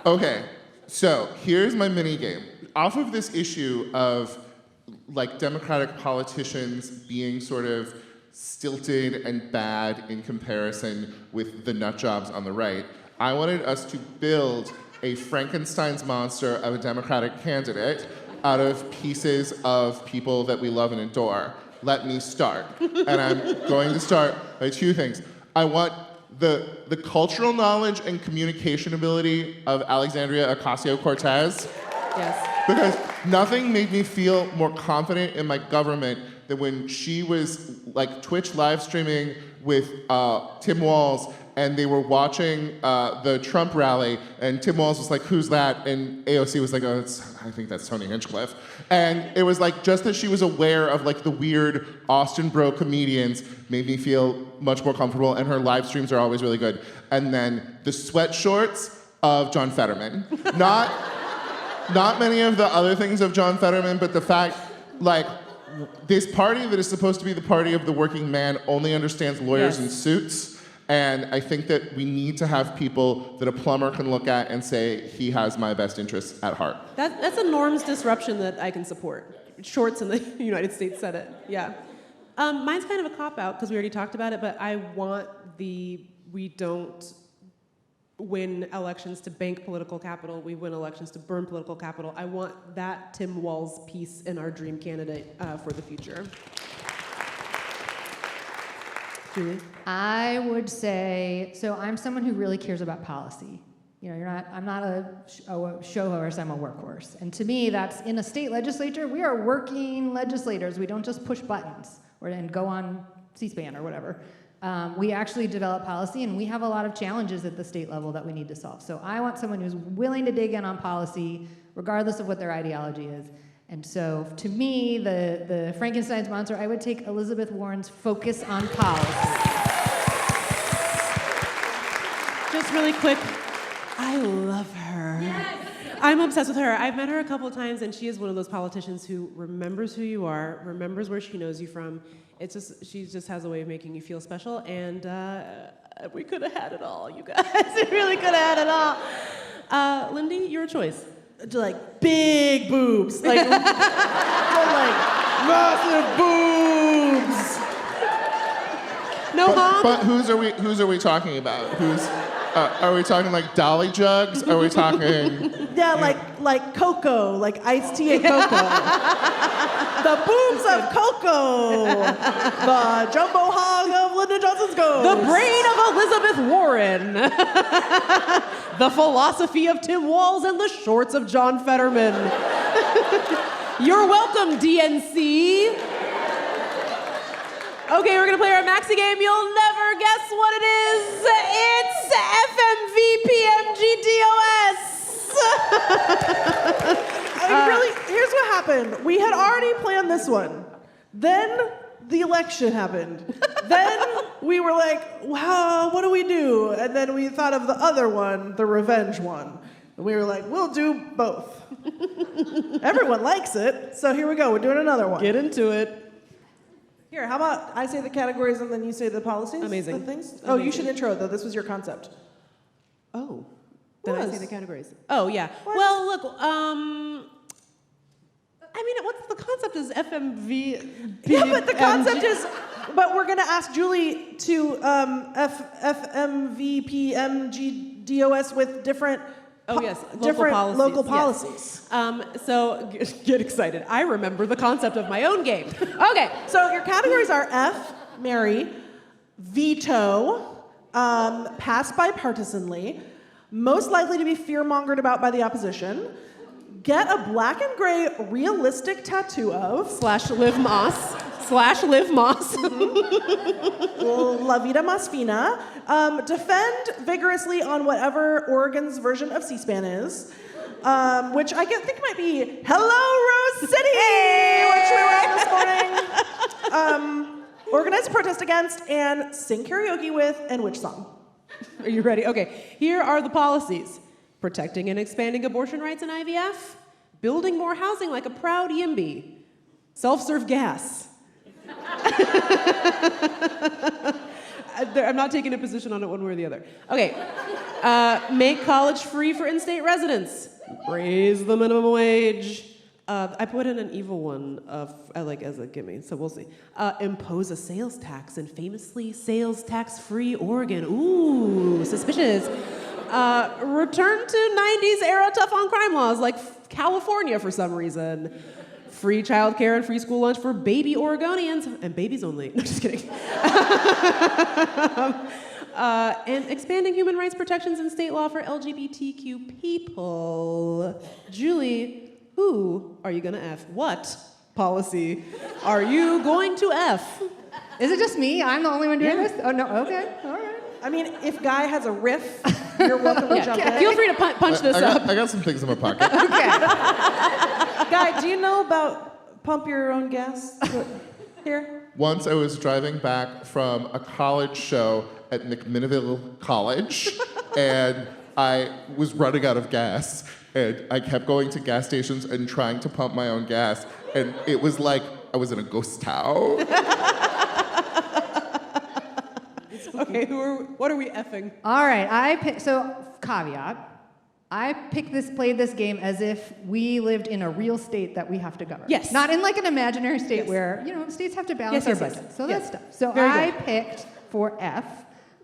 Okay, so here's my mini game. Off of this issue of like Democratic politicians being sort of stilted and bad in comparison with the nut jobs on the right, I wanted us to build a Frankenstein's monster of a Democratic candidate out of pieces of people that we love and adore. Let me start. And I'm going to start by two things. I want the cultural knowledge and communication ability of Alexandria Ocasio-Cortez. Yes. Because nothing made me feel more confident in my government than when she was like Twitch live streaming with Tim Walz, and they were watching the Trump rally, and Tim Walz was like, "Who's that?" And AOC was like, "Oh, I think that's Tony Hinchcliffe." And it was like, just that she was aware of like the weird Austin bro comedians made me feel much more comfortable, and her live streams are always really good. And then the sweatshorts of John Fetterman. Not many of the other things of John Fetterman, but the fact, like, this party that is supposed to be the party of the working man only understands lawyers in suits. And I think that we need to have people that a plumber can look at and say, he has my best interests at heart. That's a norms disruption that I can support. Shorts in the United States Senate, yeah. Mine's kind of a cop-out, because we already talked about it, but I want we don't win elections to bank political capital, we win elections to burn political capital. I want that Tim Walz piece in our dream candidate for the future. Julie? I would say, so I'm someone who really cares about policy. You know, I'm not a show horse, I'm a workhorse. And to me, that's in a state legislature, we are working legislators. We don't just push buttons and go on C-SPAN or whatever. We actually develop policy, and we have a lot of challenges at the state level that we need to solve. So I want someone who's willing to dig in on policy, regardless of what their ideology is. And so, to me, the Frankenstein's monster, I would take Elizabeth Warren's focus on policy. Just really quick, I love her. Yes. I'm obsessed with her. I've met her a couple of times, and she is one of those politicians who remembers who you are, remembers where she knows you from. She just has a way of making you feel special, and we could have had it all, you guys. We really could have had it all. Lindy, your choice. Like big boobs, like massive boobs. No honk. But whose are we talking about? Are we talking like dolly jugs? Are we talking? Yeah, like Coco, like iced tea and Coco. The boobs of Coco. The jumbo hog of Lyndon Johnson's Ghost. The brain of Elizabeth Warren. The philosophy of Tim Walz and the shorts of John Fetterman. You're welcome, DNC. Okay, we're gonna play our maxi game. You'll never guess what it is. It's FMVPMGDOS. Here's what happened. We had already planned this one. Then the election happened. Then we were like, wow, what do we do? And then we thought of the other one, the revenge one. And we were like, we'll do both. Everyone likes it, so here we go. We're doing another one. Get into it. Here, how about I say the categories and then you say the policies? Amazing. The things? Oh, you should intro, though. This was your concept. Oh. Did I Was. say the categories? Oh, yeah. What? Well, look, I mean, what's the concept is FMV. Yeah, but the concept is, but we're gonna ask Julie to FMVPMGDOS with different. Oh, yes, local different policies, local yes. policies. So get excited. I remember the concept of my own game. Okay. So your categories are F, Mary, veto, pass bipartisanly, most likely to be fear-mongered about by the opposition, get a black and gray realistic tattoo of, /Liv Moss. /Liv Moss. La Vida Más Fina, defend vigorously on whatever Oregon's version of C-SPAN is, which I think might be Hello Rose City, which we were on this morning. Organize a protest against and sing karaoke with, and which song? Are you ready? Okay, here are the policies. Protecting and expanding abortion rights in IVF. Building more housing like a proud YIMBY. Self-serve gas. I'm not taking a position on it one way or the other. Okay, make college free for in-state residents. Raise the minimum wage. I put in an evil one as a gimme, so we'll see. Impose a sales tax in famously sales tax-free Oregon. Ooh, suspicious. Return to 90s era tough on crime laws like California for some reason. Free childcare and free school lunch for baby Oregonians and babies only. No, just kidding. And expanding human rights protections in state law for LGBTQ people. Julie, who are you gonna F? What policy are you going to F? Is it just me? I'm the only one doing this? Oh, no, okay, all right. I mean, if Guy has a riff, you're welcome to jump in. Feel free to punch this up. I got some things in my pocket. Guy, do you know about pump your own gas here? Once I was driving back from a college show at McMinnville College, and I was running out of gas, and I kept going to gas stations and trying to pump my own gas, and it was like I was in a ghost town. Okay, what are we effing? All right, so caveat. I played this game as if we lived in a real state that we have to govern. Yes. Not in like an imaginary state Yes. where, states have to balance Yes, our yes, yes. budget. So Yes. that stuff. So Very I good. picked for F,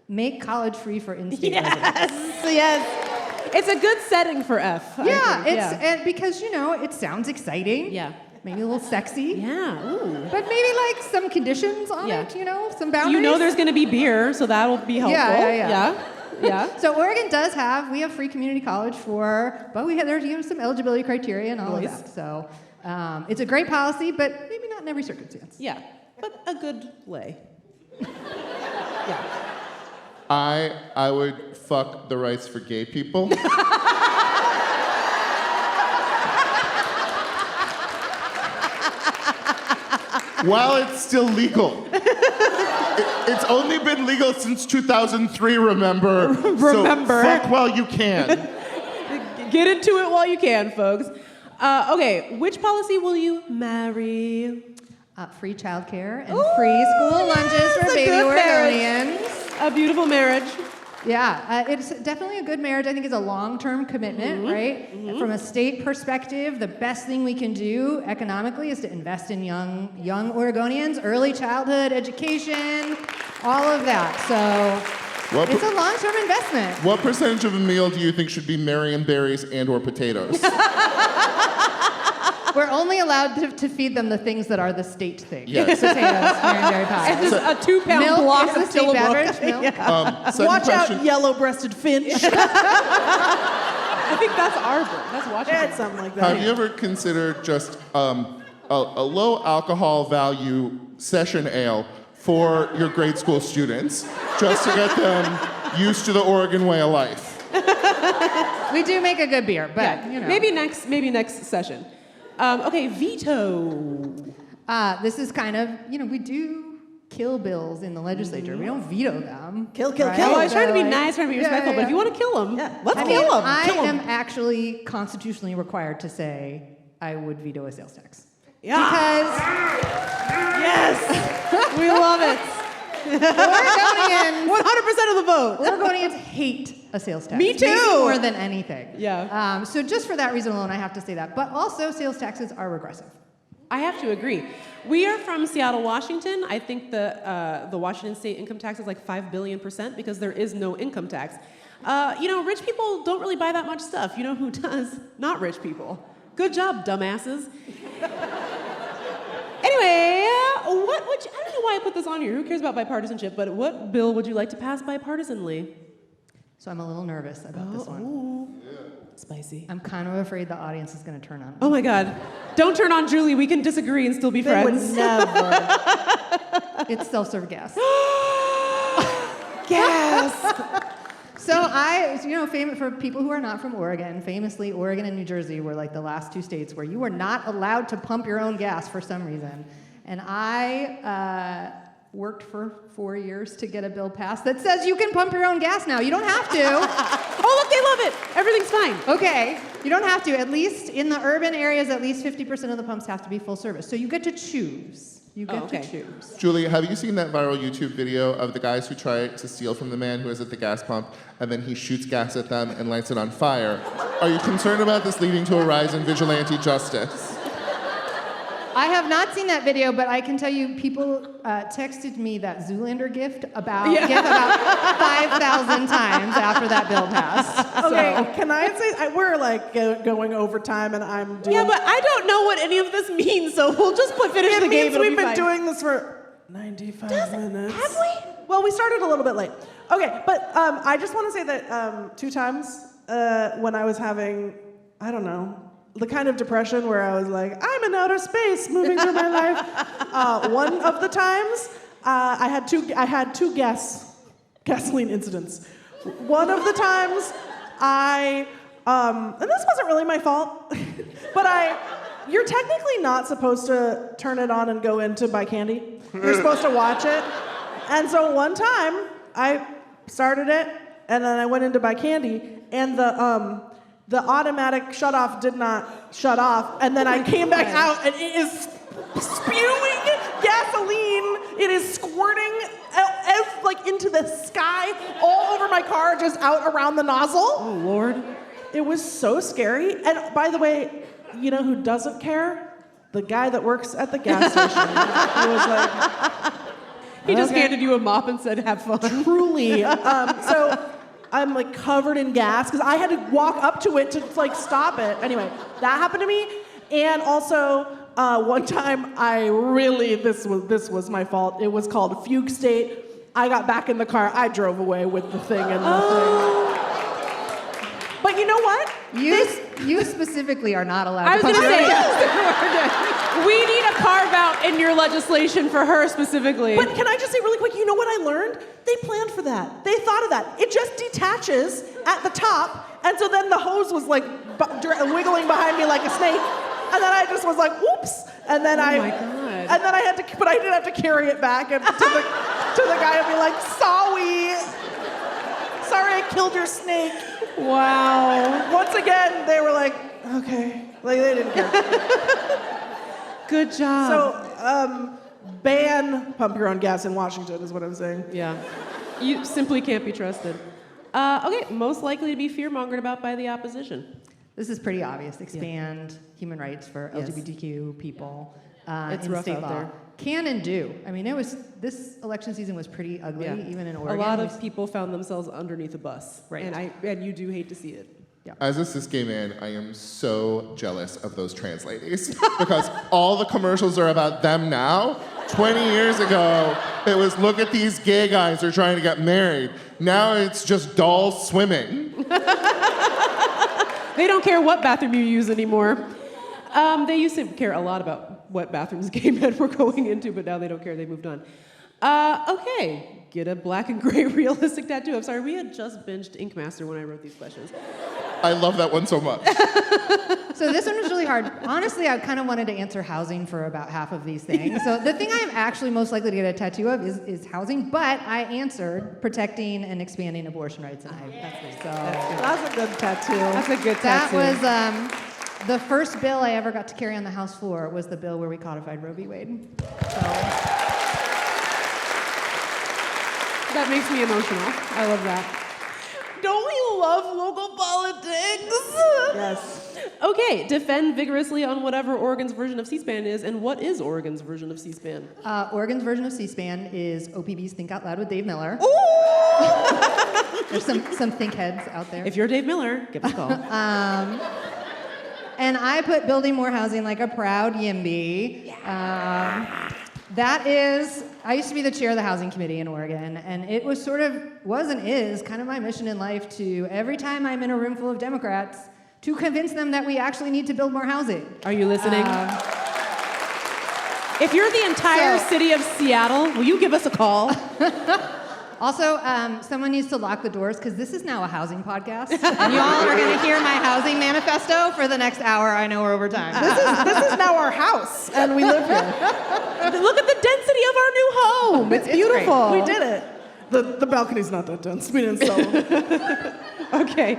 make college free for in-state residents. Yes. It's a good setting for F. I Yeah, think. and because, it sounds exciting. Yeah. Maybe a little sexy. Yeah. Ooh. But maybe like some conditions on Yeah. it, some boundaries. There's going to be beer, so that'll be helpful. Yeah. So Oregon we have free community college but there's some eligibility criteria and all of that. So it's a great policy, but maybe not in every circumstance. Yeah. But a good lay. Yeah. I would fuck the rights for gay people. While it's still legal. It's only been legal since 2003, remember? Remember. So fuck while you can. Get into it while you can, folks. Okay, which policy will you marry? Free childcare and free school lunches for a baby good Oregonians. A beautiful marriage. Yeah, it's definitely a good marriage. I think it's a long-term commitment, right? From a state perspective, the best thing we can do economically is to invest in young Oregonians, early childhood education, all of that. So it's a long-term investment. What percentage of a meal do you think should be Marion berries and or potatoes? We're only allowed to feed them the things that are the state thing. Yes. Potatoes, cranberry pie. And just a 2-pound Milk block is the of state Tillamook. beverage. Milk. Second Watch question. out, yellow-breasted finch. I think that's Arbor. That's Washington. It's something like that. Have you ever considered just a low alcohol value session ale for your grade school students, just to get them used to the Oregon way of life? We do make a good beer, but Yeah. Maybe next session. Okay, veto. This is kind of, we do kill bills in the legislature. We don't veto them. Kill. Oh, I was trying to be So, nice, trying to be respectful, but if you want to kill them, let's kill them. I am actually constitutionally required to say I would veto a sales tax. Yeah. Because Yes, we love it. Oregonians, 100% of the vote. Oregonians hate a a sales tax. Me too! Maybe more than anything. Yeah. So just for that reason alone, I have to say that. But also, sales taxes are regressive. I have to agree. We are from Seattle, Washington. I think the Washington state income tax is like 5 billion% because there is no income tax. Rich people don't really buy that much stuff. You know who does? Not rich people. Good job, dumbasses. Anyway, I don't know why I put this on here. Who cares about bipartisanship? But what bill would you like to pass bipartisanly? So I'm a little nervous about this one. Ooh. Spicy. I'm kind of afraid the audience is going to turn on me. Oh my God. Don't turn on Julie. We can disagree and still be They friends. would never. It's self-serve gas. Gasp. So for people who are not from Oregon, famously Oregon and New Jersey were like the last two states where you were not allowed to pump your own gas for some reason. And I worked for 4 years to get a bill passed that says you can pump your own gas now. You don't have to. Oh, look, they love it. Everything's fine. Okay, you don't have to. At least in the urban areas, at least 50% of the pumps have to be full service. So you get to choose. You get to choose. Julie, have you seen that viral YouTube video of the guys who try to steal from the man who is at the gas pump, and then he shoots gas at them and lights it on fire? Are you concerned about this leading to a rise in vigilante justice? I have not seen that video, but I can tell you people texted me that Zoolander gift about 5,000 times after that bill passed. Okay, can I say, we're like going overtime and I'm doing... Yeah, but I don't know what any of this means, so we'll just finish the game. It means we've been doing this for 95 minutes. Have we? Well, we started a little bit late. Okay, but I just want to say that 2 times when I was having, I don't know, the kind of depression where I was like, I'm in outer space moving through my life. One of the times, I had two gasoline incidents. One of the times, and this wasn't really my fault, but you're technically not supposed to turn it on and go in to buy candy. You're supposed to watch it. And so one time, I started it, and then I went in to buy candy, and the automatic shutoff did not shut off, and then I came back out, and it is spewing gasoline. It is squirting into the sky, all over my car, just out around the nozzle. Oh, Lord. It was so scary. And by the way, you know who doesn't care? The guy that works at the gas station. He was like... He just handed you a mop and said, have fun. Truly. So I'm like covered in gas because I had to walk up to it to like stop it. Anyway, that happened to me. And also one time this was my fault. It was called Fugue State. I got back in the car. I drove away with the thing and the thing. But you know what? You specifically are not allowed I was to going to pump say, your own we need a carve-out in your legislation for her specifically. But can I just say really quick, you know what I learned? They planned for that. They thought of that. It just detaches at the top, and so then the hose was like wiggling behind me like a snake, and then I just was like, whoops, and then my God. And then I had to, but I didn't have to carry it back and to the guy and be like, sorry I killed your snake. Wow. Once again, they were like, okay, like they didn't care. Good job. So, ban pump your own gas in Washington is what I'm saying. Yeah. You simply can't be trusted. Okay, most likely to be fear-mongered about by the opposition. This is pretty obvious. Expand human rights for Yes. LGBTQ people It's in rough state out law. there. Can and do. I mean, this election season was pretty ugly, Yeah. even in Oregon. A lot of people found themselves underneath a bus. Right. And you do hate to see it. As a cis gay man, I am so jealous of those trans ladies because all the commercials are about them now. 20 years ago, it was look at these gay guys, they're trying to get married. Now it's just dolls swimming. They don't care what bathroom you use anymore. They used to care a lot about what bathrooms gay men were going into, but now they don't care. They moved on. Okay, get a black and gray realistic tattoo. I'm sorry, we had just binged Ink Master when I wrote these questions. I love that one so much. So this one was really hard. Honestly, I kind of wanted to answer housing for about half of these things. So the thing I'm actually most likely to get a tattoo of is housing, but I answered protecting and expanding abortion rights. And That's a good tattoo. That's a good that tattoo. was the first bill I ever got to carry on the House floor was the bill where we codified Roe v. Wade. So That makes me emotional. I love that. Don't we love local politics. Yes. Okay, defend vigorously on whatever Oregon's version of C-SPAN is, and what is Oregon's version of C-SPAN? Oregon's version of C-SPAN is OPB's Think Out Loud with Dave Miller. There's some think heads out there. If you're Dave Miller, give us a call. And I put building more housing like a proud YIMBY. That is, I used to be the chair of the housing committee in Oregon, and it was and is kind of my mission in life to, every time I'm in a room full of Democrats, to convince them that we actually need to build more housing. Are you listening? If you're the entire city of Seattle, will you give us a call? Also, someone needs to lock the doors, because this is now a housing podcast, and you all are going to hear my housing manifesto for the next hour. I know we're over time. This is now our house, and we live here. Look at the density of our new home. It's beautiful. We did it. The balcony's not that dense. We didn't sell them. Okay.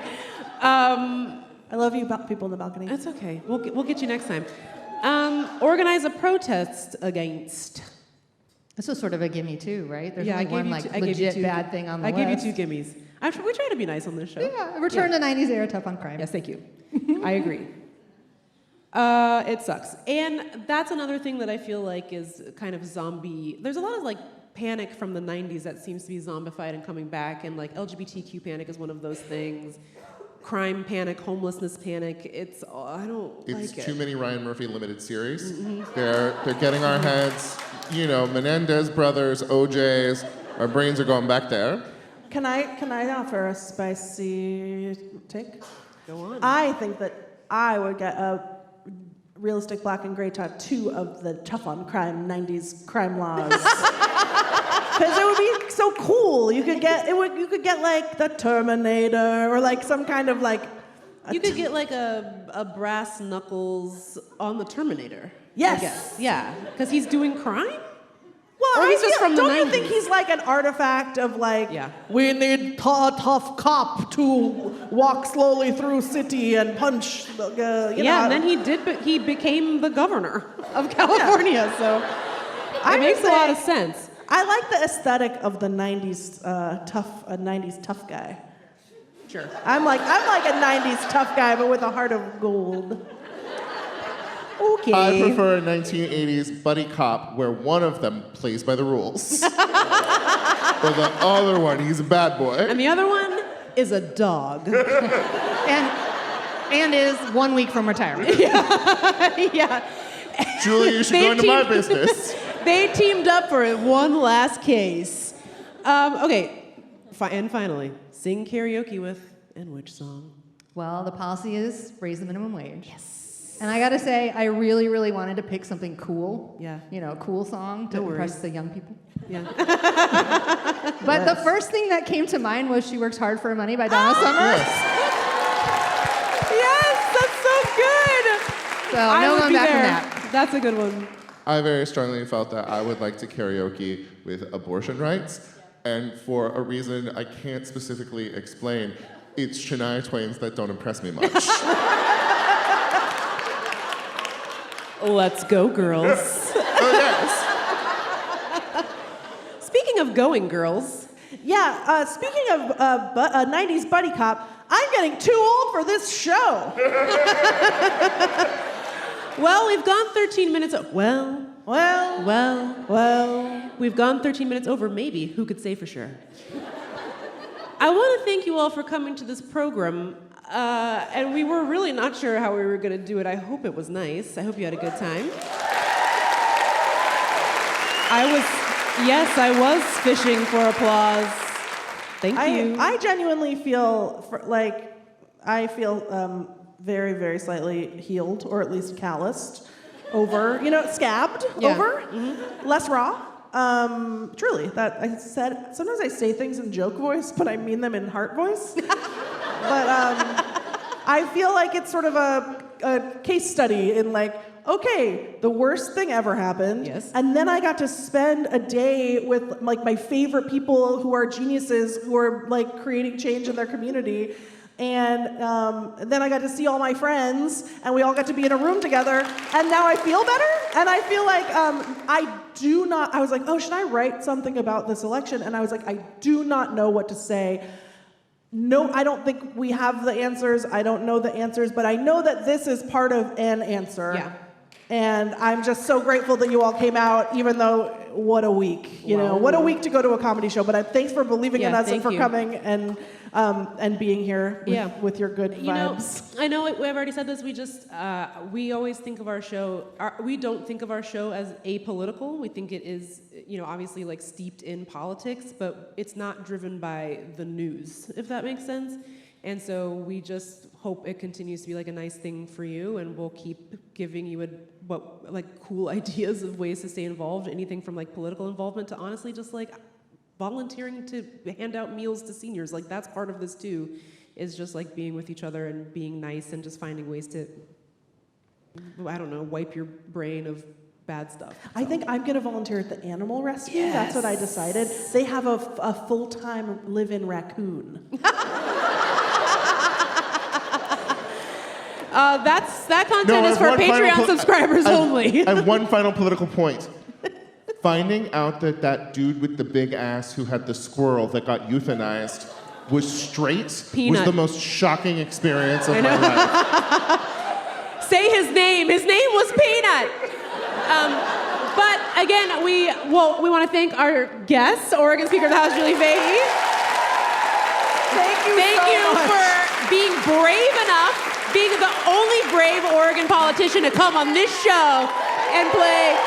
I love you, people in the balcony. That's okay. We'll get you next time. Organize a protest against. This was sort of a gimme too, right? There's I only gave one you legit bad thing on the list. I gave you 2 gimmies. We try to be nice on this show. Yeah, return to 90s era tough on crime. Yes, thank you. I agree. It sucks. And that's another thing that I feel like is kind of zombie. There's a lot of like panic from the 90s that seems to be zombified and coming back, and like LGBTQ panic is one of those things. Crime panic, homelessness panic. It's too many Ryan Murphy limited series. They're getting our heads. Menendez brothers, OJs. Our brains are going back there. Can I offer a spicy take? Go on. I think that I would get a realistic black and gray tattoo of the tough on crime 90s crime laws. Because it would be so cool. You could get like the Terminator or like some kind of like. You could get like a brass knuckles on the Terminator. Yes. I guess. Yeah. Because he's doing crime? Well, Or he's just from the don't you 90s? think he's like an artifact of like, Yeah. we need a tough cop to walk slowly through city and punch, And then he became the governor of California, so it makes a lot of sense. I like the aesthetic of the 90s tough guy. Sure. I'm like a 90s tough guy, but with a heart of gold. Okay. I prefer a 1980s buddy cop where one of them plays by the rules. But the other one, he's a bad boy. And the other one is a dog. And is 1 week from retirement. Yeah. Julie, you should go into my business. They teamed up for one last case. Okay. And finally, sing karaoke with, and which song? Well, the policy is raise the minimum wage. Yes. And I gotta say, I really, really wanted to pick something cool. Yeah. A cool song to No impress worries. the young people. Yeah. But the first thing that came to mind was She Works Hard for Her Money by Donna Summer. Yes, that's so good. So no going back from that. That's a good one. I very strongly felt that I would like to karaoke with abortion rights, and for a reason I can't specifically explain, it's Shania Twain's That Don't Impress Me Much. Let's go, girls. Oh, yes. Speaking of going, girls. Yeah, speaking of 90s buddy cop, I'm getting too old for this show. Well, we've gone 13 minutes. Well, we've gone 13 minutes over, maybe. Who could say for sure? I want to thank you all for coming to this program. And we were really not sure how we were going to do it. I hope it was nice. I hope you had a good time. I was fishing for applause. Thank you. I genuinely feel very, very slightly healed, or at least calloused, over, scabbed, Yeah. over, less raw. Truly, that I said. Sometimes I say things in joke voice, but I mean them in heart voice. But I feel like it's sort of a case study in okay, the worst thing ever happened. Yes. And then I got to spend a day with my favorite people who are geniuses who are creating change in their community. And then I got to see all my friends, and we all got to be in a room together, and now I feel better, and I feel like I was like, oh, should I write something about this election? And I was like, I do not know what to say. No, I don't think we have the answers. I don't know the answers, but I know that this is part of an answer. Yeah. And I'm just so grateful that you all came out, even though, what a week. What a week to go to a comedy show. But thanks for believing in us and for coming and being here with your good vibes. I know we've already said this. We always think of our show. We don't think of our show as apolitical. We think it is, obviously like steeped in politics, but it's not driven by the news, if that makes sense. And so we just hope it continues to be like a nice thing for you, and we'll keep giving you cool ideas of ways to stay involved. Anything from like political involvement to honestly just like volunteering to hand out meals to seniors. Like that's part of this too, is just like being with each other and being nice and just finding ways to, wipe your brain of bad stuff. So. I think I'm going to volunteer at the animal rescue. Yes. That's what I decided. They have a full-time live-in raccoon. That content is for Patreon subscribers only. I have one final political point. Finding out that dude with the big ass who had the squirrel that got euthanized was straight Peanut. was the most shocking experience of my life. Say his name. His name was Peanut. But again, we want to thank our guests, Oregon Speaker of the House Julie Fahey. Thank you so much. For being brave enough. Being the only brave Oregon politician to come on this show and play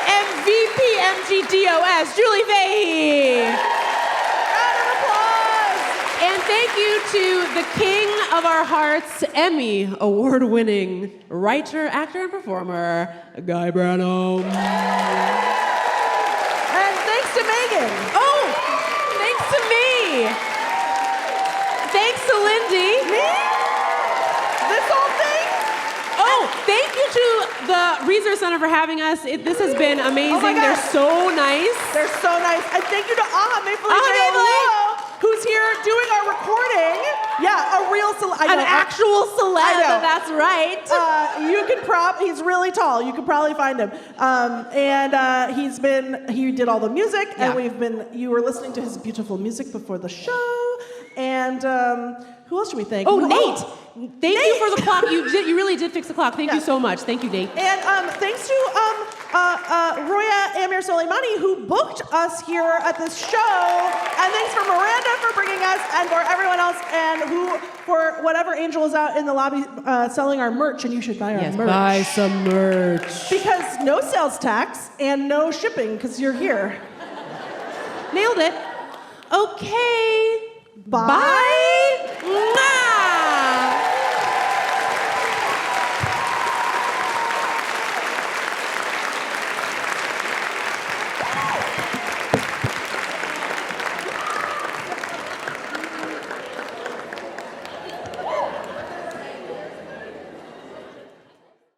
FMVP MGDOS, Julie Fahey. Round of applause. And thank you to the king of our hearts, Emmy-award winning writer, actor, and performer, GUY BRANUM. And thanks to Meagan. Oh, thanks to me. Thanks to Lindy. Me? This whole thing? Oh, thank you to the Research Center for having us. This has been amazing. Oh my They're God. so nice. They're so nice. And thank you to Aha Maple who's here doing our recording. Yeah, a real An actual celeb. I know. That's right. He's really tall. You could probably find him. He did all the music, and you were listening to his beautiful music before the show. And who else should we thank? Oh, Nate. Thank you for the clock. You really did fix the clock. Thank you so much. Thank you, Nate. And thanks to Roya Amir Soleimani, who booked us here at this show. And thanks for Miranda for bringing us, and for everyone else, and for whatever angel is out in the lobby selling our merch, and you should buy our merch. Buy some merch. Because no sales tax and no shipping, because you're here. Nailed it. Okay. Bye.